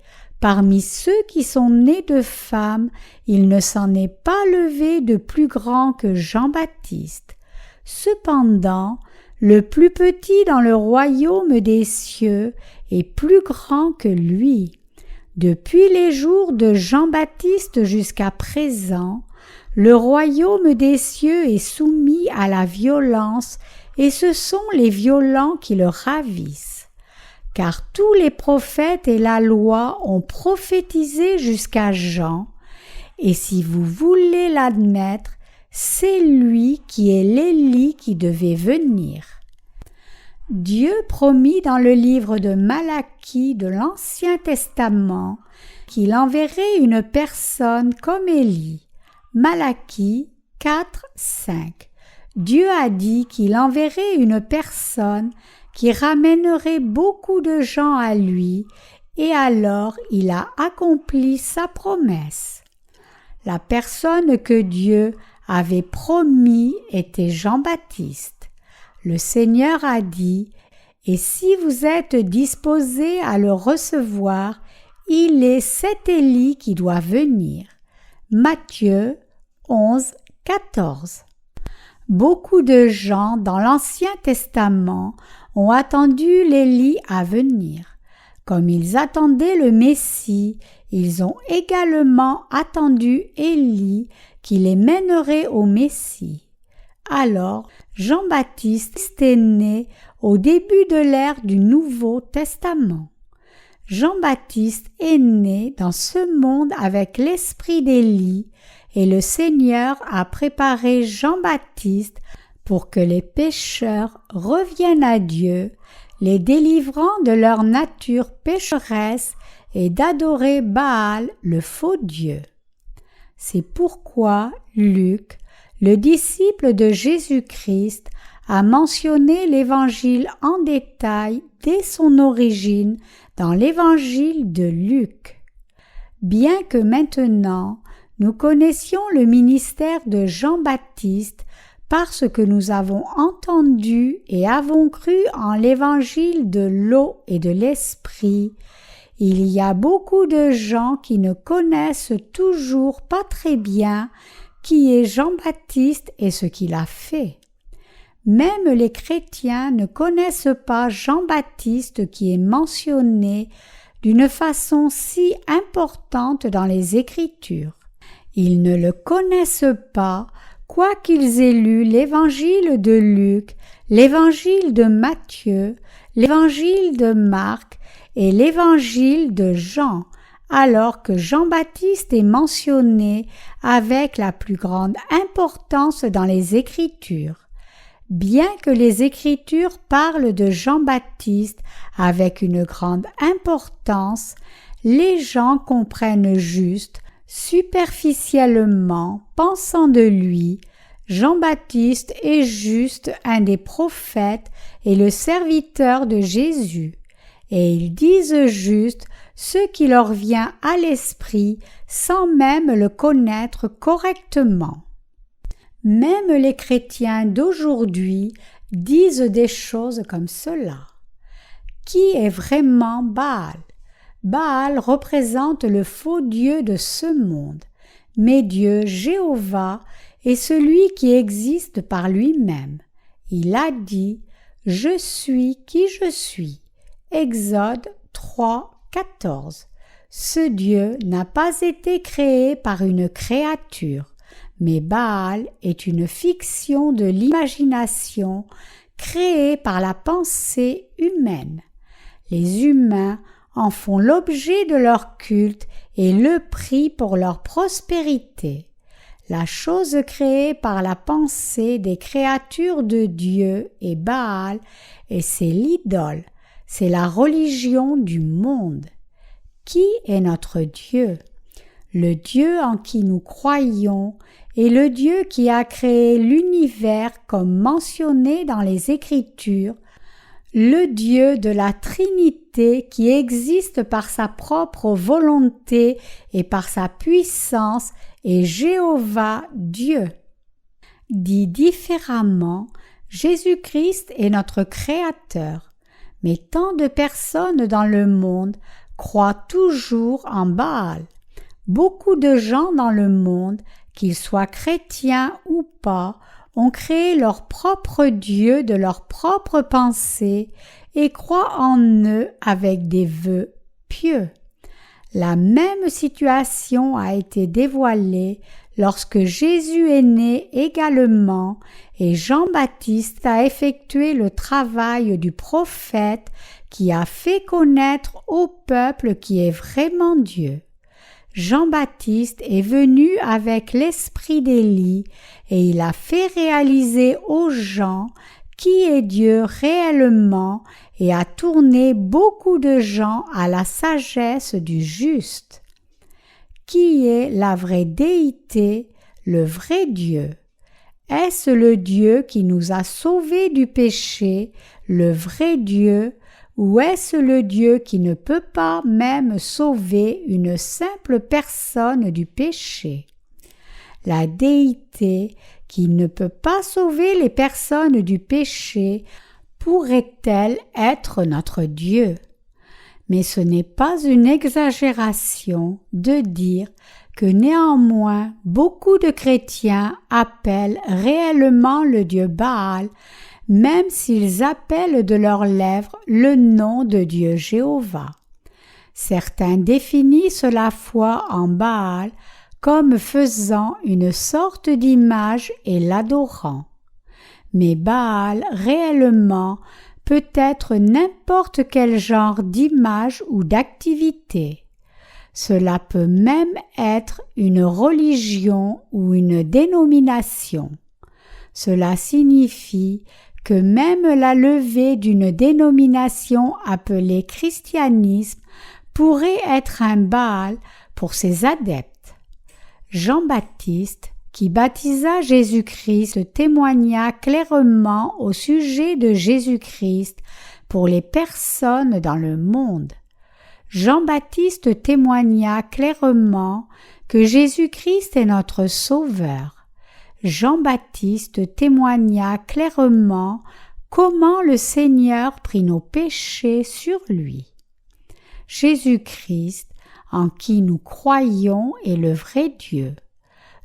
parmi ceux qui sont nés de femmes, il ne s'en est pas levé de plus grand que Jean-Baptiste. Cependant, le plus petit dans le royaume des cieux est plus grand que lui. Depuis les jours de Jean-Baptiste jusqu'à présent, le royaume des cieux est soumis à la violence, et ce sont les violents qui le ravissent. Car tous les prophètes et la loi ont prophétisé jusqu'à Jean, et si vous voulez l'admettre, c'est lui qui est l'Élie qui devait venir. Dieu promit dans le livre de Malachie de l'Ancien Testament qu'il enverrait une personne comme Élie. Malachie 4, 5. Dieu a dit qu'il enverrait une personne qui ramènerait beaucoup de gens à lui, et alors il a accompli sa promesse. La personne que Dieu avait promis était Jean-Baptiste. Le Seigneur a dit: « Et si vous êtes disposés à le recevoir, il est cet Élie qui doit venir. » Matthieu 11, 14. Beaucoup de gens dans l'Ancien Testament ont attendu l'Élie à venir. Comme ils attendaient le Messie, ils ont également attendu Élie qui les mènerait au Messie. Alors, Jean-Baptiste est né au début de l'ère du Nouveau Testament. Jean-Baptiste est né dans ce monde avec l'esprit d'Élie, et le Seigneur a préparé Jean-Baptiste pour que les pécheurs reviennent à Dieu, les délivrant de leur nature pécheresse et d'adorer Baal, le faux Dieu. C'est pourquoi Luc, le disciple de Jésus-Christ, a mentionné l'Évangile en détail dès son origine dans l'Évangile de Luc. Bien que maintenant nous connaissions le ministère de Jean-Baptiste parce que nous avons entendu et avons cru en l'Évangile de l'eau et de l'Esprit, il y a beaucoup de gens qui ne connaissent toujours pas très bien qui est Jean-Baptiste et ce qu'il a fait. Même les chrétiens ne connaissent pas Jean-Baptiste qui est mentionné d'une façon si importante dans les Écritures. Ils ne le connaissent pas, quoiqu'ils aient lu l'Évangile de Luc, l'Évangile de Matthieu, l'Évangile de Marc et l'Évangile de Jean, alors que Jean-Baptiste est mentionné avec la plus grande importance dans les Écritures. Bien que les Écritures parlent de Jean-Baptiste avec une grande importance, les gens comprennent juste, superficiellement, pensant de lui, Jean-Baptiste est juste un des prophètes et le serviteur de Jésus, et ils disent juste ce qui leur vient à l'esprit sans même le connaître correctement. Même les chrétiens d'aujourd'hui disent des choses comme cela. Qui est vraiment Baal? Baal représente le faux Dieu de ce monde, mais Dieu, Jéhovah, est celui qui existe par lui-même. Il a dit « Je suis qui je suis » Exode 3, 14. Ce Dieu n'a pas été créé par une créature, mais Baal est une fiction de l'imagination créée par la pensée humaine. Les humains en font l'objet de leur culte et le prient pour leur prospérité. La chose créée par la pensée des créatures de Dieu est Baal, et c'est l'idole, c'est la religion du monde. Qui est notre Dieu? Le Dieu en qui nous croyons est le Dieu qui a créé l'univers comme mentionné dans les Écritures, le Dieu de la Trinité qui existe par sa propre volonté et par sa puissance est Jéhovah Dieu. Dit différemment, Jésus-Christ est notre Créateur, mais tant de personnes dans le monde croient toujours en Baal. Beaucoup de gens dans le monde, qu'ils soient chrétiens ou pas, ont créé leur propre Dieu de leur propre pensée et croient en eux avec des vœux pieux. La même situation a été dévoilée lorsque Jésus est né également et Jean-Baptiste a effectué le travail du prophète qui a fait connaître au peuple qui est vraiment Dieu. Jean-Baptiste est venu avec l'esprit d'Élie et il a fait réaliser aux gens qui est Dieu réellement et a tourné beaucoup de gens à la sagesse du juste. Qui est la vraie déité, le vrai Dieu? Est-ce le Dieu qui nous a sauvés du péché, le vrai Dieu, ou est-ce le Dieu qui ne peut pas même sauver une simple personne du péché? La déité qui ne peut pas sauver les personnes du péché pourrait-elle être notre Dieu? Mais ce n'est pas une exagération de dire que néanmoins beaucoup de chrétiens appellent réellement le Dieu Baal, même s'ils appellent de leurs lèvres le nom de Dieu Jéhovah. Certains définissent la foi en Baal comme faisant une sorte d'image et l'adorant. Mais Baal réellement peut être n'importe quel genre d'image ou d'activité. Cela peut même être une religion ou une dénomination. Cela signifie que même la levée d'une dénomination appelée christianisme pourrait être un Baal pour ses adeptes. Jean-Baptiste, qui baptisa Jésus-Christ, témoigna clairement au sujet de Jésus-Christ pour les personnes dans le monde. Jean-Baptiste témoigna clairement que Jésus-Christ est notre Sauveur. Jean-Baptiste témoigna clairement comment le Seigneur prit nos péchés sur lui. Jésus-Christ, en qui nous croyons, est le vrai Dieu.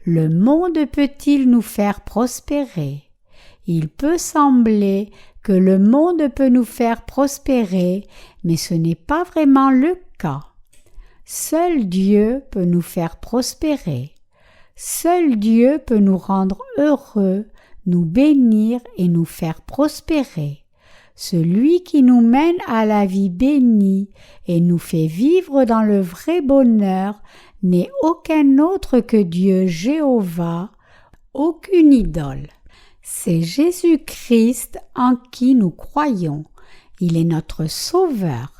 Le monde peut-il nous faire prospérer? Il peut sembler que le monde peut nous faire prospérer, mais ce n'est pas vraiment le cas. Seul Dieu peut nous faire prospérer. Seul Dieu peut nous rendre heureux, nous bénir et nous faire prospérer. Celui qui nous mène à la vie bénie et nous fait vivre dans le vrai bonheur n'est aucun autre que Dieu Jéhovah, aucune idole. C'est Jésus-Christ en qui nous croyons. Il est notre Sauveur.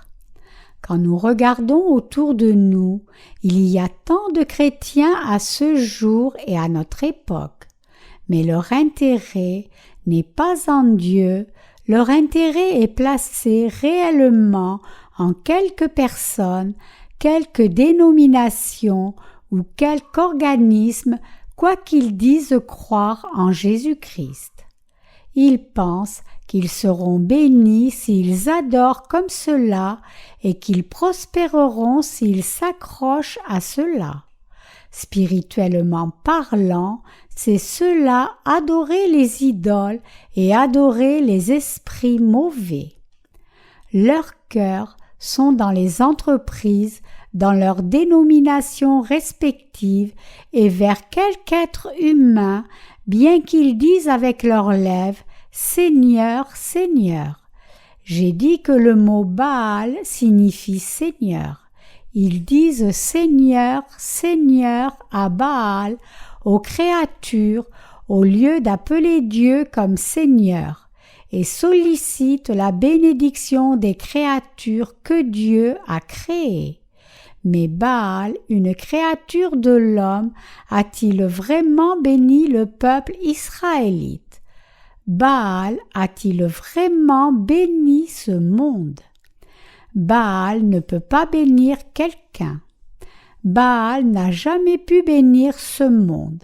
Quand nous regardons autour de nous, il y a tant de chrétiens à ce jour et à notre époque. Mais leur intérêt n'est pas en Dieu, leur intérêt est placé réellement en quelques personnes, quelque dénomination ou quelque organisme, quoiqu'ils disent croire en Jésus-Christ. Ils pensent qu'ils seront bénis s'ils adorent comme cela et qu'ils prospéreront s'ils s'accrochent à cela. Spirituellement parlant, c'est cela adorer les idoles et adorer les esprits mauvais. Leurs cœurs sont dans les entreprises, dans leurs dénominations respectives et vers quelque être humain, bien qu'ils disent avec leurs lèvres « Seigneur, Seigneur ». J'ai dit que le mot Baal signifie Seigneur. Ils disent Seigneur, Seigneur à Baal, aux créatures, au lieu d'appeler Dieu comme Seigneur, et sollicitent la bénédiction des créatures que Dieu a créées. Mais Baal, une créature de l'homme, a-t-il vraiment béni le peuple israélite? Baal a-t-il vraiment béni ce monde? Baal ne peut pas bénir quelqu'un. Baal n'a jamais pu bénir ce monde.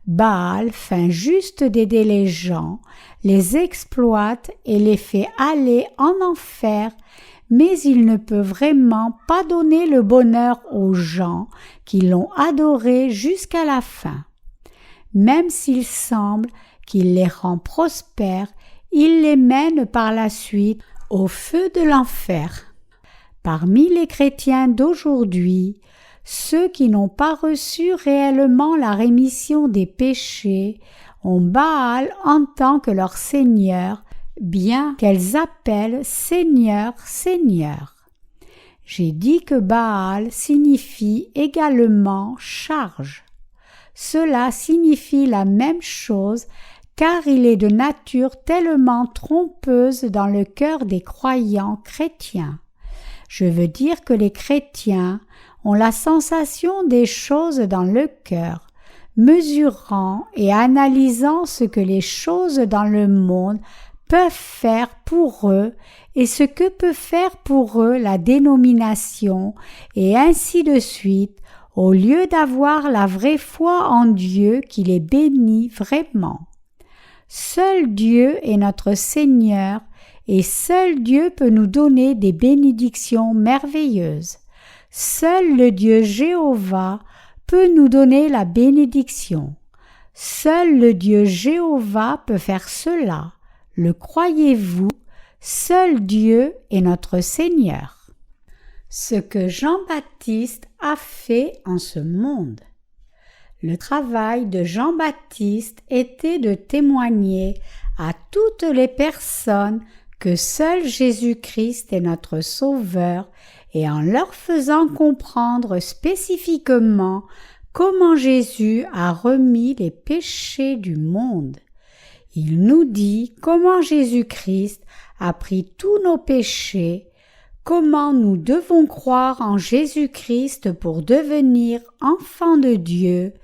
Baal feint juste d'aider les gens, les exploite et les fait aller en enfer, mais il ne peut vraiment pas donner le bonheur aux gens qui l'ont adoré jusqu'à la fin. Même s'il semble qu'il les rend prospères, il les mène par la suite au feu de l'enfer. Parmi les chrétiens d'aujourd'hui, ceux qui n'ont pas reçu réellement la rémission des péchés ont Baal en tant que leur Seigneur, bien qu'elles appellent Seigneur, Seigneur. J'ai dit que Baal signifie également charge. Cela signifie la même chose car il est de nature tellement trompeuse dans le cœur des croyants chrétiens. Je veux dire que les chrétiens ont la sensation des choses dans le cœur, mesurant et analysant ce que les choses dans le monde peuvent faire pour eux et ce que peut faire pour eux la dénomination, et ainsi de suite, au lieu d'avoir la vraie foi en Dieu qui les bénit vraiment. Seul Dieu est notre Seigneur, et seul Dieu peut nous donner des bénédictions merveilleuses. Seul le Dieu Jéhovah peut nous donner la bénédiction. Seul le Dieu Jéhovah peut faire cela. Le croyez-vous? Seul Dieu est notre Seigneur. Ce que Jean-Baptiste a fait en ce monde. Le travail de Jean-Baptiste était de témoigner à toutes les personnes que seul Jésus-Christ est notre Sauveur, et en leur faisant comprendre spécifiquement comment Jésus a remis les péchés du monde. Il nous dit comment Jésus-Christ a pris tous nos péchés, comment nous devons croire en Jésus-Christ pour devenir enfants de Dieu,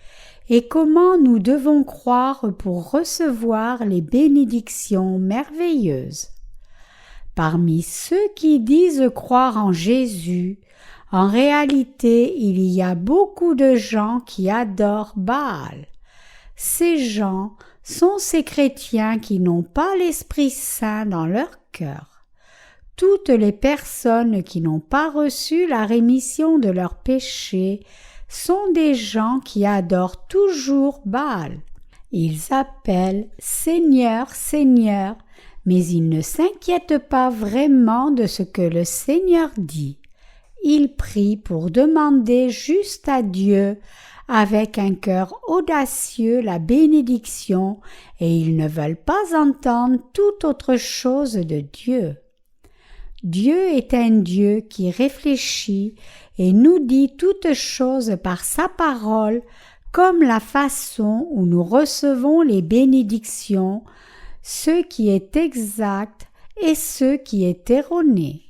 et comment nous devons croire pour recevoir les bénédictions merveilleuses. Parmi ceux qui disent croire en Jésus, en réalité, il y a beaucoup de gens qui adorent Baal. Ces gens sont ces chrétiens qui n'ont pas l'Esprit Saint dans leur cœur. Toutes les personnes qui n'ont pas reçu la rémission de leurs péchés sont des gens qui adorent toujours Baal. Ils appellent Seigneur, Seigneur, mais ils ne s'inquiètent pas vraiment de ce que le Seigneur dit. Ils prient pour demander juste à Dieu, avec un cœur audacieux, la bénédiction, et ils ne veulent pas entendre toute autre chose de Dieu. Dieu est un Dieu qui réfléchit et nous dit toutes choses par sa parole, comme la façon où nous recevons les bénédictions, ce qui est exact et ce qui est erroné.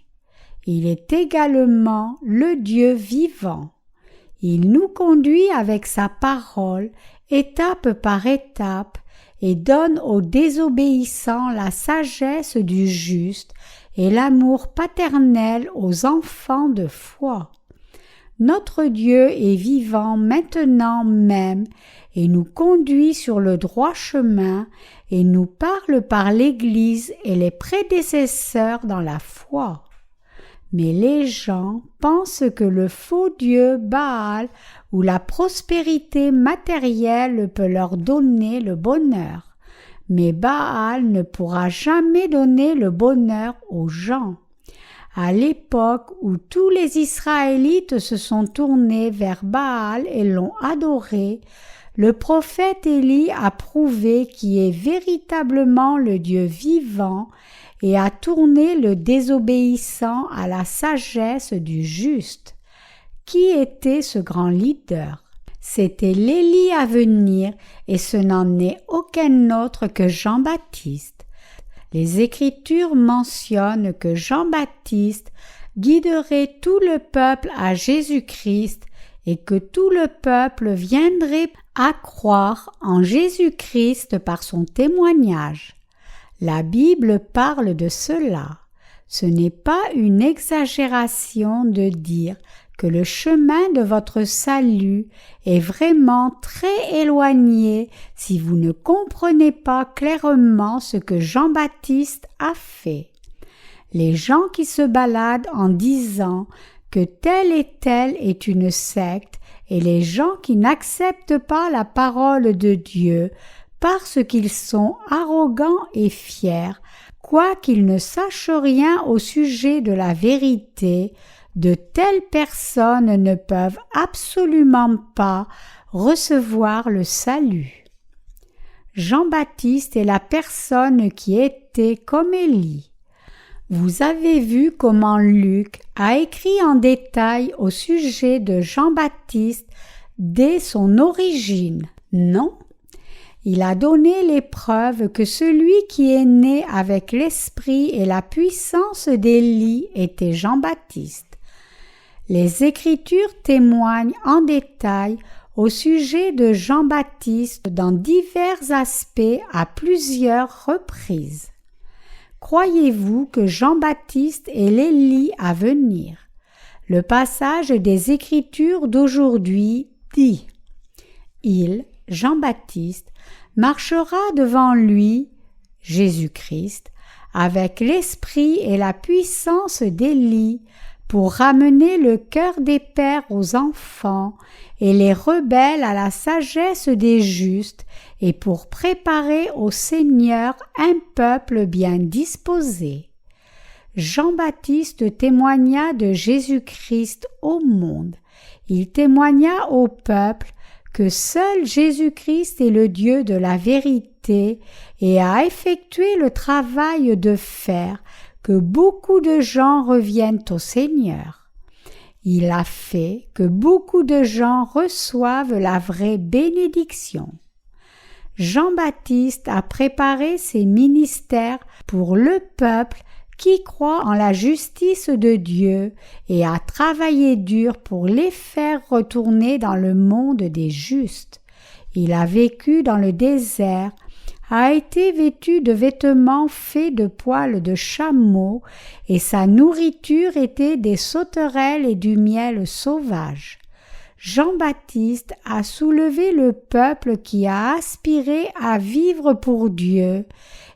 Il est également le Dieu vivant. Il nous conduit avec sa parole, étape par étape, et donne aux désobéissants la sagesse du juste et l'amour paternel aux enfants de foi. Notre Dieu est vivant maintenant même, et nous conduit sur le droit chemin et nous parle par l'Église et les prédécesseurs dans la foi. Mais les gens pensent que le faux dieu Baal ou la prospérité matérielle peut leur donner le bonheur. Mais Baal ne pourra jamais donner le bonheur aux gens. À l'époque où tous les Israélites se sont tournés vers Baal et l'ont adoré, le prophète Élie a prouvé qui est véritablement le Dieu vivant et a tourné le désobéissant à la sagesse du juste. Qui était ce grand leader? C'était l'Élie à venir et ce n'en est aucun autre que Jean-Baptiste. Les Écritures mentionnent que Jean-Baptiste guiderait tout le peuple à Jésus-Christ et que tout le peuple viendrait à croire en Jésus-Christ par son témoignage. La Bible parle de cela. Ce n'est pas une exagération de dire que le chemin de votre salut est vraiment très éloigné si vous ne comprenez pas clairement ce que Jean-Baptiste a fait. Les gens qui se baladent en disant que telle et telle est une secte et les gens qui n'acceptent pas la parole de Dieu parce qu'ils sont arrogants et fiers, quoiqu'ils ne sachent rien au sujet de la vérité, de telles personnes ne peuvent absolument pas recevoir le salut. Jean-Baptiste est la personne qui était comme Élie. Vous avez vu comment Luc a écrit en détail au sujet de Jean-Baptiste dès son origine, non? Il a donné les preuves que celui qui est né avec l'esprit et la puissance d'Élie était Jean-Baptiste. Les Écritures témoignent en détail au sujet de Jean-Baptiste dans divers aspects à plusieurs reprises. Croyez-vous que Jean-Baptiste est l'Élie à venir? Le passage des Écritures d'aujourd'hui dit « Il, Jean-Baptiste, marchera devant lui, Jésus-Christ, avec l'esprit et la puissance d'Élie, pour ramener le cœur des pères aux enfants et les rebelles à la sagesse des justes et pour préparer au Seigneur un peuple bien disposé. » Jean-Baptiste témoigna de Jésus-Christ au monde. Il témoigna au peuple que seul Jésus-Christ est le Dieu de la vérité et a effectué le travail de faire que beaucoup de gens reviennent au Seigneur. Il a fait que beaucoup de gens reçoivent la vraie bénédiction. Jean-Baptiste a préparé ses ministères pour le peuple qui croit en la justice de Dieu et a travaillé dur pour les faire retourner dans le monde des justes. Il a vécu dans le désert, a été vêtu de vêtements faits de poils de chameau et sa nourriture était des sauterelles et du miel sauvage. Jean-Baptiste a soulevé le peuple qui a aspiré à vivre pour Dieu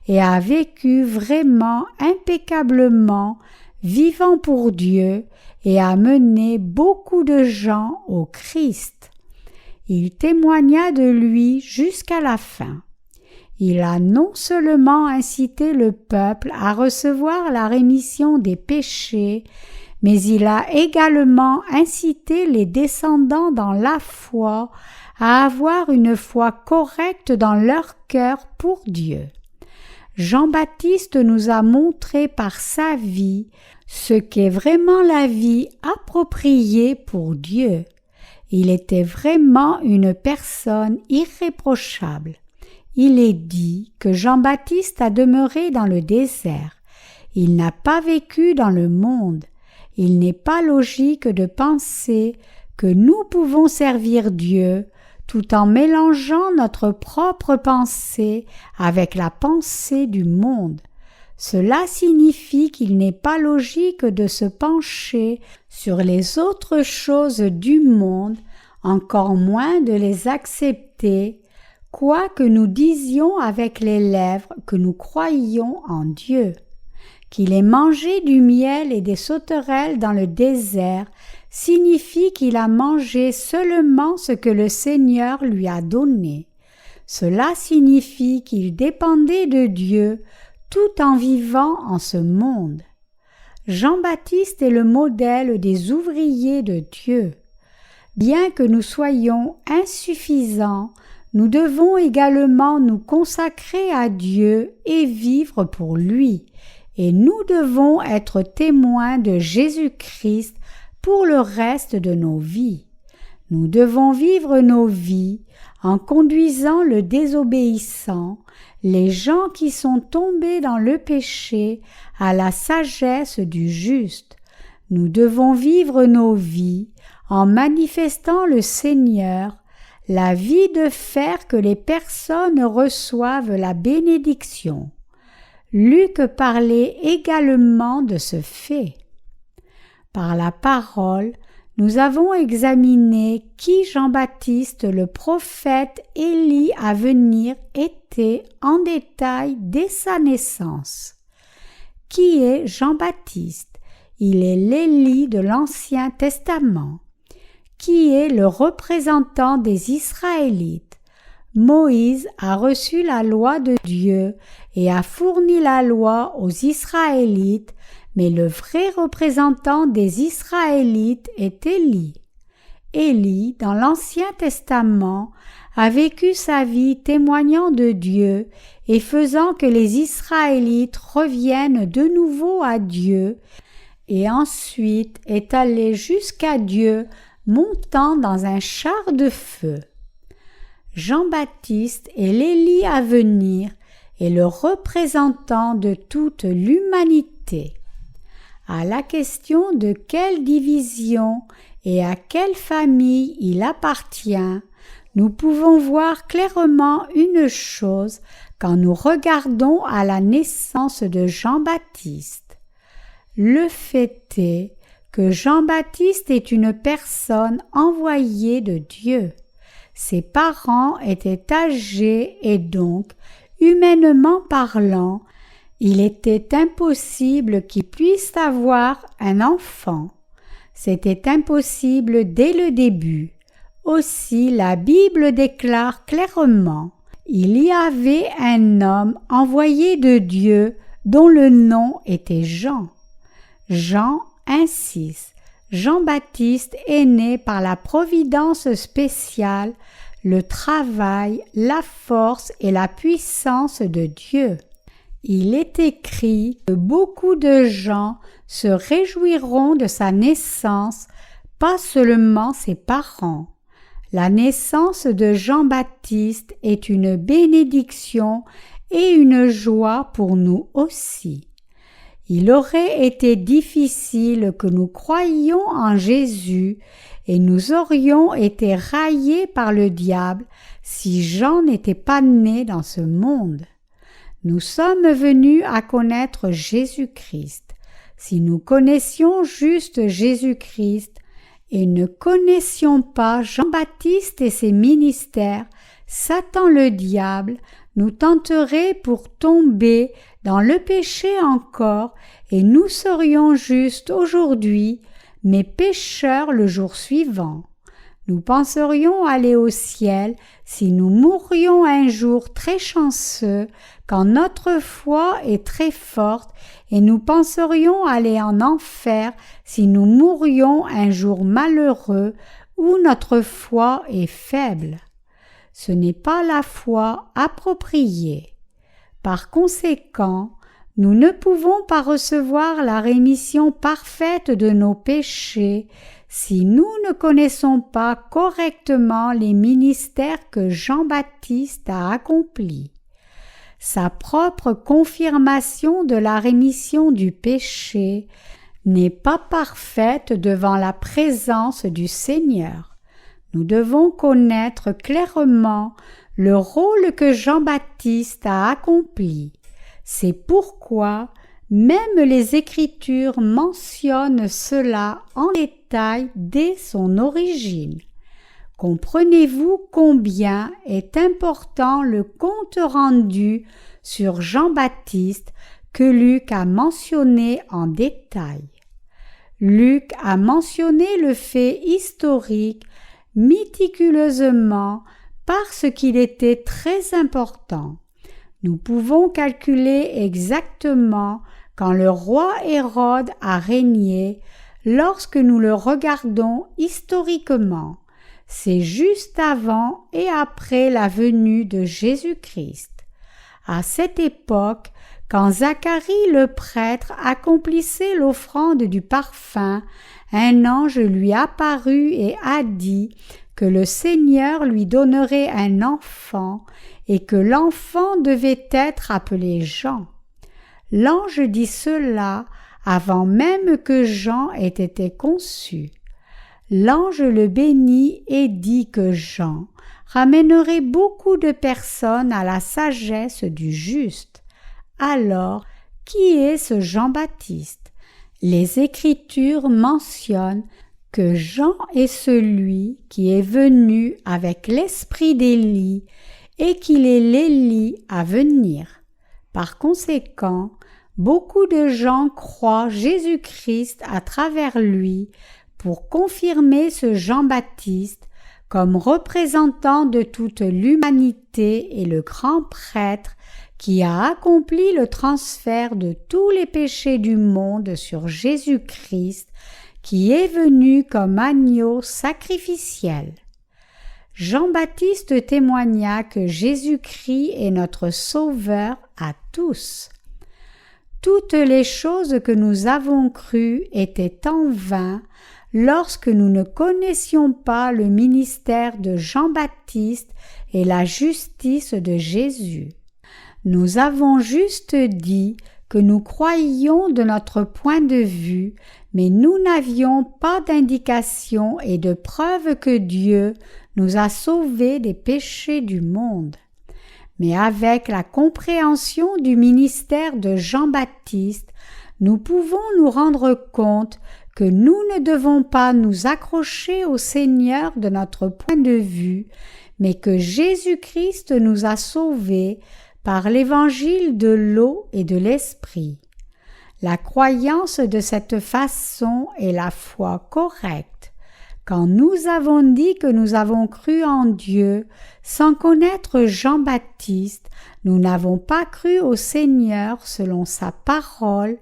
et a vécu vraiment impeccablement, vivant pour Dieu, et a mené beaucoup de gens au Christ. Il témoigna de lui jusqu'à la fin. Il a non seulement incité le peuple à recevoir la rémission des péchés, mais il a également incité les descendants dans la foi à avoir une foi correcte dans leur cœur pour Dieu. Jean-Baptiste nous a montré par sa vie ce qu'est vraiment la vie appropriée pour Dieu. Il était vraiment une personne irréprochable. Il est dit que Jean-Baptiste a demeuré dans le désert. Il n'a pas vécu dans le monde. Il n'est pas logique de penser que nous pouvons servir Dieu tout en mélangeant notre propre pensée avec la pensée du monde. Cela signifie qu'il n'est pas logique de se pencher sur les autres choses du monde encore moins de les accepter, quoique nous disions avec les lèvres que nous croyions en Dieu. Qu'il ait mangé du miel et des sauterelles dans le désert signifie qu'il a mangé seulement ce que le Seigneur lui a donné. Cela signifie qu'il dépendait de Dieu tout en vivant en ce monde. Jean-Baptiste est le modèle des ouvriers de Dieu. Bien que nous soyons insuffisants, nous devons également nous consacrer à Dieu et vivre pour lui, et nous devons être témoins de Jésus-Christ pour le reste de nos vies. Nous devons vivre nos vies en conduisant le désobéissant, les gens qui sont tombés dans le péché, à la sagesse du juste. Nous devons vivre nos vies en manifestant le Seigneur, la vie de faire que les personnes reçoivent la bénédiction. Luc parlait également de ce fait. Par la parole, nous avons examiné qui Jean-Baptiste, le prophète Élie à venir, était en détail dès sa naissance. Qui est Jean-Baptiste? Il est l'Élie de l'Ancien Testament. Qui est le représentant des Israélites? Moïse a reçu la loi de Dieu et a fourni la loi aux Israélites, mais le vrai représentant des Israélites est Élie. Élie, dans l'Ancien Testament, a vécu sa vie témoignant de Dieu et faisant que les Israélites reviennent de nouveau à Dieu, et ensuite est allé jusqu'à Dieu montant dans un char de feu. Jean-Baptiste est l'Élie à venir et le représentant de toute l'humanité. À la question de quelle division et à quelle famille il appartient, nous pouvons voir clairement une chose quand nous regardons à la naissance de Jean-Baptiste. Le fait est que Jean-Baptiste est une personne envoyée de Dieu. Ses parents étaient âgés et donc, humainement parlant, il était impossible qu'ils puissent avoir un enfant. C'était impossible dès le début. Aussi, la Bible déclare clairement: il y avait un homme envoyé de Dieu dont le nom était Jean. Jean 1,6. Jean-Baptiste est né par la providence spéciale, le travail, la force et la puissance de Dieu. Il est écrit que beaucoup de gens se réjouiront de sa naissance, pas seulement ses parents. La naissance de Jean-Baptiste est une bénédiction et une joie pour nous aussi. Il aurait été difficile que nous croyions en Jésus et nous aurions été raillés par le diable si Jean n'était pas né dans ce monde. Nous sommes venus à connaître Jésus-Christ. Si nous connaissions juste Jésus-Christ et ne connaissions pas Jean-Baptiste et ses ministères, Satan le diable nous tenterait pour tomber dans le péché encore, et nous serions justes aujourd'hui, mais pécheurs le jour suivant. Nous penserions aller au ciel si nous mourrions un jour très chanceux, quand notre foi est très forte, et nous penserions aller en enfer si nous mourrions un jour malheureux où notre foi est faible. Ce n'est pas la foi appropriée. Par conséquent, nous ne pouvons pas recevoir la rémission parfaite de nos péchés si nous ne connaissons pas correctement les ministères que Jean-Baptiste a accomplis. Sa propre confirmation de la rémission du péché n'est pas parfaite devant la présence du Seigneur. Nous devons connaître clairement le rôle que Jean-Baptiste a accompli. C'est pourquoi même les Écritures mentionnent cela en détail dès son origine. Comprenez-vous combien est important le compte rendu sur Jean-Baptiste que Luc a mentionné en détail. Luc a mentionné le fait historique méticuleusement parce qu'il était très important. Nous pouvons calculer exactement quand le roi Hérode a régné lorsque nous le regardons historiquement. C'est juste avant et après la venue de Jésus-Christ. À cette époque, quand Zacharie le prêtre accomplissait l'offrande du parfum, un ange lui apparut et a dit que le Seigneur lui donnerait un enfant et que l'enfant devait être appelé Jean. L'ange dit cela avant même que Jean ait été conçu. L'ange le bénit et dit que Jean ramènerait beaucoup de personnes à la sagesse du juste. Alors, qui est ce Jean-Baptiste? Les Écritures mentionnent que Jean est celui qui est venu avec l'esprit d'Élie et qu'il est l'Élie à venir. Par conséquent, beaucoup de gens croient Jésus-Christ à travers lui pour confirmer ce Jean-Baptiste comme représentant de toute l'humanité et le grand prêtre qui a accompli le transfert de tous les péchés du monde sur Jésus-Christ, qui est venu comme agneau sacrificiel. Jean-Baptiste témoigna que Jésus-Christ est notre Sauveur à tous. Toutes les choses que nous avons crues étaient en vain lorsque nous ne connaissions pas le ministère de Jean-Baptiste et la justice de Jésus. Nous avons juste dit que nous croyions de notre point de vue, mais nous n'avions pas d'indication et de preuve que Dieu nous a sauvés des péchés du monde. Mais avec la compréhension du ministère de Jean-Baptiste, nous pouvons nous rendre compte que nous ne devons pas nous accrocher au Seigneur de notre point de vue, mais que Jésus-Christ nous a sauvés par l'évangile de l'eau et de l'esprit. La croyance de cette façon est la foi correcte. Quand nous avons dit que nous avons cru en Dieu sans connaître Jean-Baptiste, nous n'avons pas cru au Seigneur selon sa parole,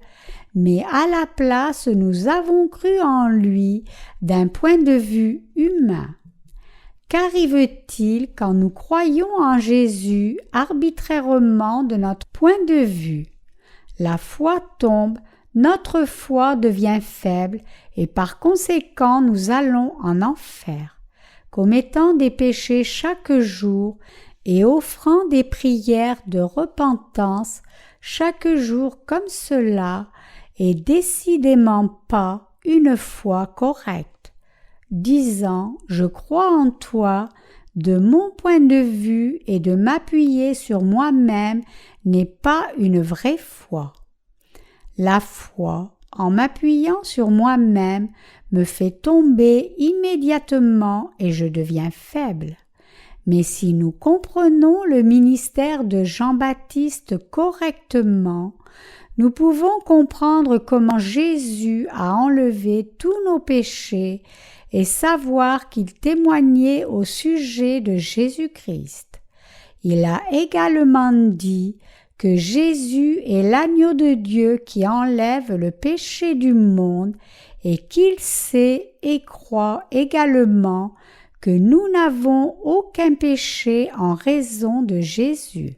mais à la place nous avons cru en lui d'un point de vue humain. Qu'arrive-t-il quand nous croyons en Jésus arbitrairement de notre point de vue? La foi tombe, notre foi devient faible et par conséquent nous allons en enfer, commettant des péchés chaque jour et offrant des prières de repentance chaque jour comme cela et décidément pas une foi correcte. Disant « Je crois en toi », de mon point de vue et de m'appuyer sur moi-même n'est pas une vraie foi. La foi, en m'appuyant sur moi-même, me fait tomber immédiatement et je deviens faible. Mais si nous comprenons le ministère de Jean-Baptiste correctement, nous pouvons comprendre comment Jésus a enlevé tous nos péchés et savoir qu'il témoignait au sujet de Jésus-Christ. Il a également dit que Jésus est l'agneau de Dieu qui enlève le péché du monde et qu'il sait et croit également que nous n'avons aucun péché en raison de Jésus.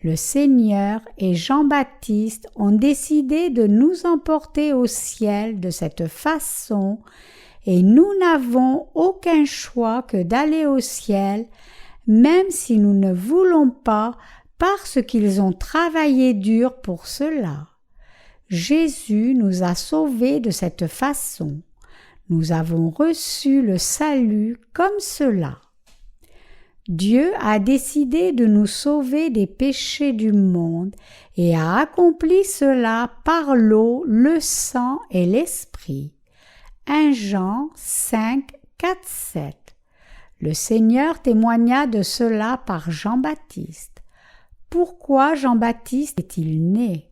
Le Seigneur et Jean-Baptiste ont décidé de nous emporter au ciel de cette façon et nous n'avons aucun choix que d'aller au ciel, même si nous ne voulons pas, parce qu'ils ont travaillé dur pour cela. Jésus nous a sauvés de cette façon. Nous avons reçu le salut comme cela. Dieu a décidé de nous sauver des péchés du monde et a accompli cela par l'eau, le sang et l'esprit. 1 Jean 5, 4, 7. Le Seigneur témoigna de cela par Jean-Baptiste. Pourquoi Jean-Baptiste est-il né?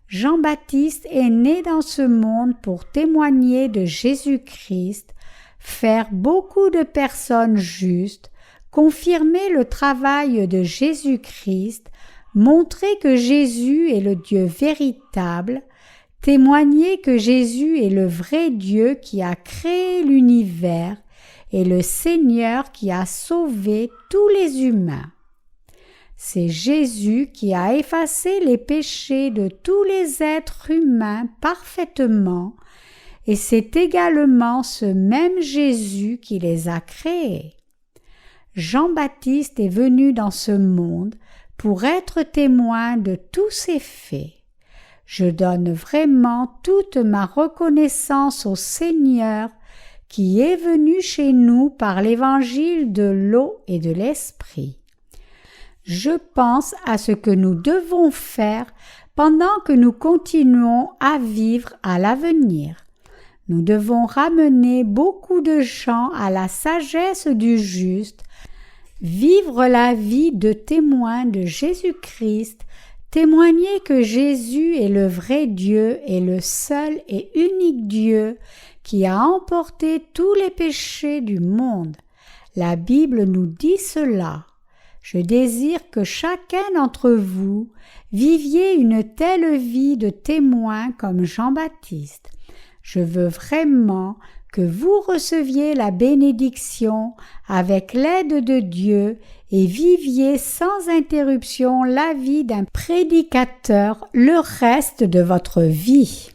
Jean-Baptiste est né dans ce monde pour témoigner de Jésus-Christ, faire beaucoup de personnes justes, confirmer le travail de Jésus-Christ, montrer que Jésus est le Dieu véritable, témoigner que Jésus est le vrai Dieu qui a créé l'univers et le Seigneur qui a sauvé tous les humains. C'est Jésus qui a effacé les péchés de tous les êtres humains parfaitement, et c'est également ce même Jésus qui les a créés. Jean-Baptiste est venu dans ce monde pour être témoin de tous ces faits. Je donne vraiment toute ma reconnaissance au Seigneur qui est venu chez nous par l'évangile de l'eau et de l'esprit. Je pense à ce que nous devons faire pendant que nous continuons à vivre à l'avenir. Nous devons ramener beaucoup de gens à la sagesse du juste, vivre la vie de témoin de Jésus-Christ, témoigner que Jésus est le vrai Dieu et le seul et unique Dieu qui a emporté tous les péchés du monde. La Bible nous dit cela. Je désire que chacun d'entre vous viviez une telle vie de témoin comme Jean-Baptiste. Je veux vraiment que vous receviez la bénédiction avec l'aide de Dieu et viviez sans interruption la vie d'un prédicateur le reste de votre vie.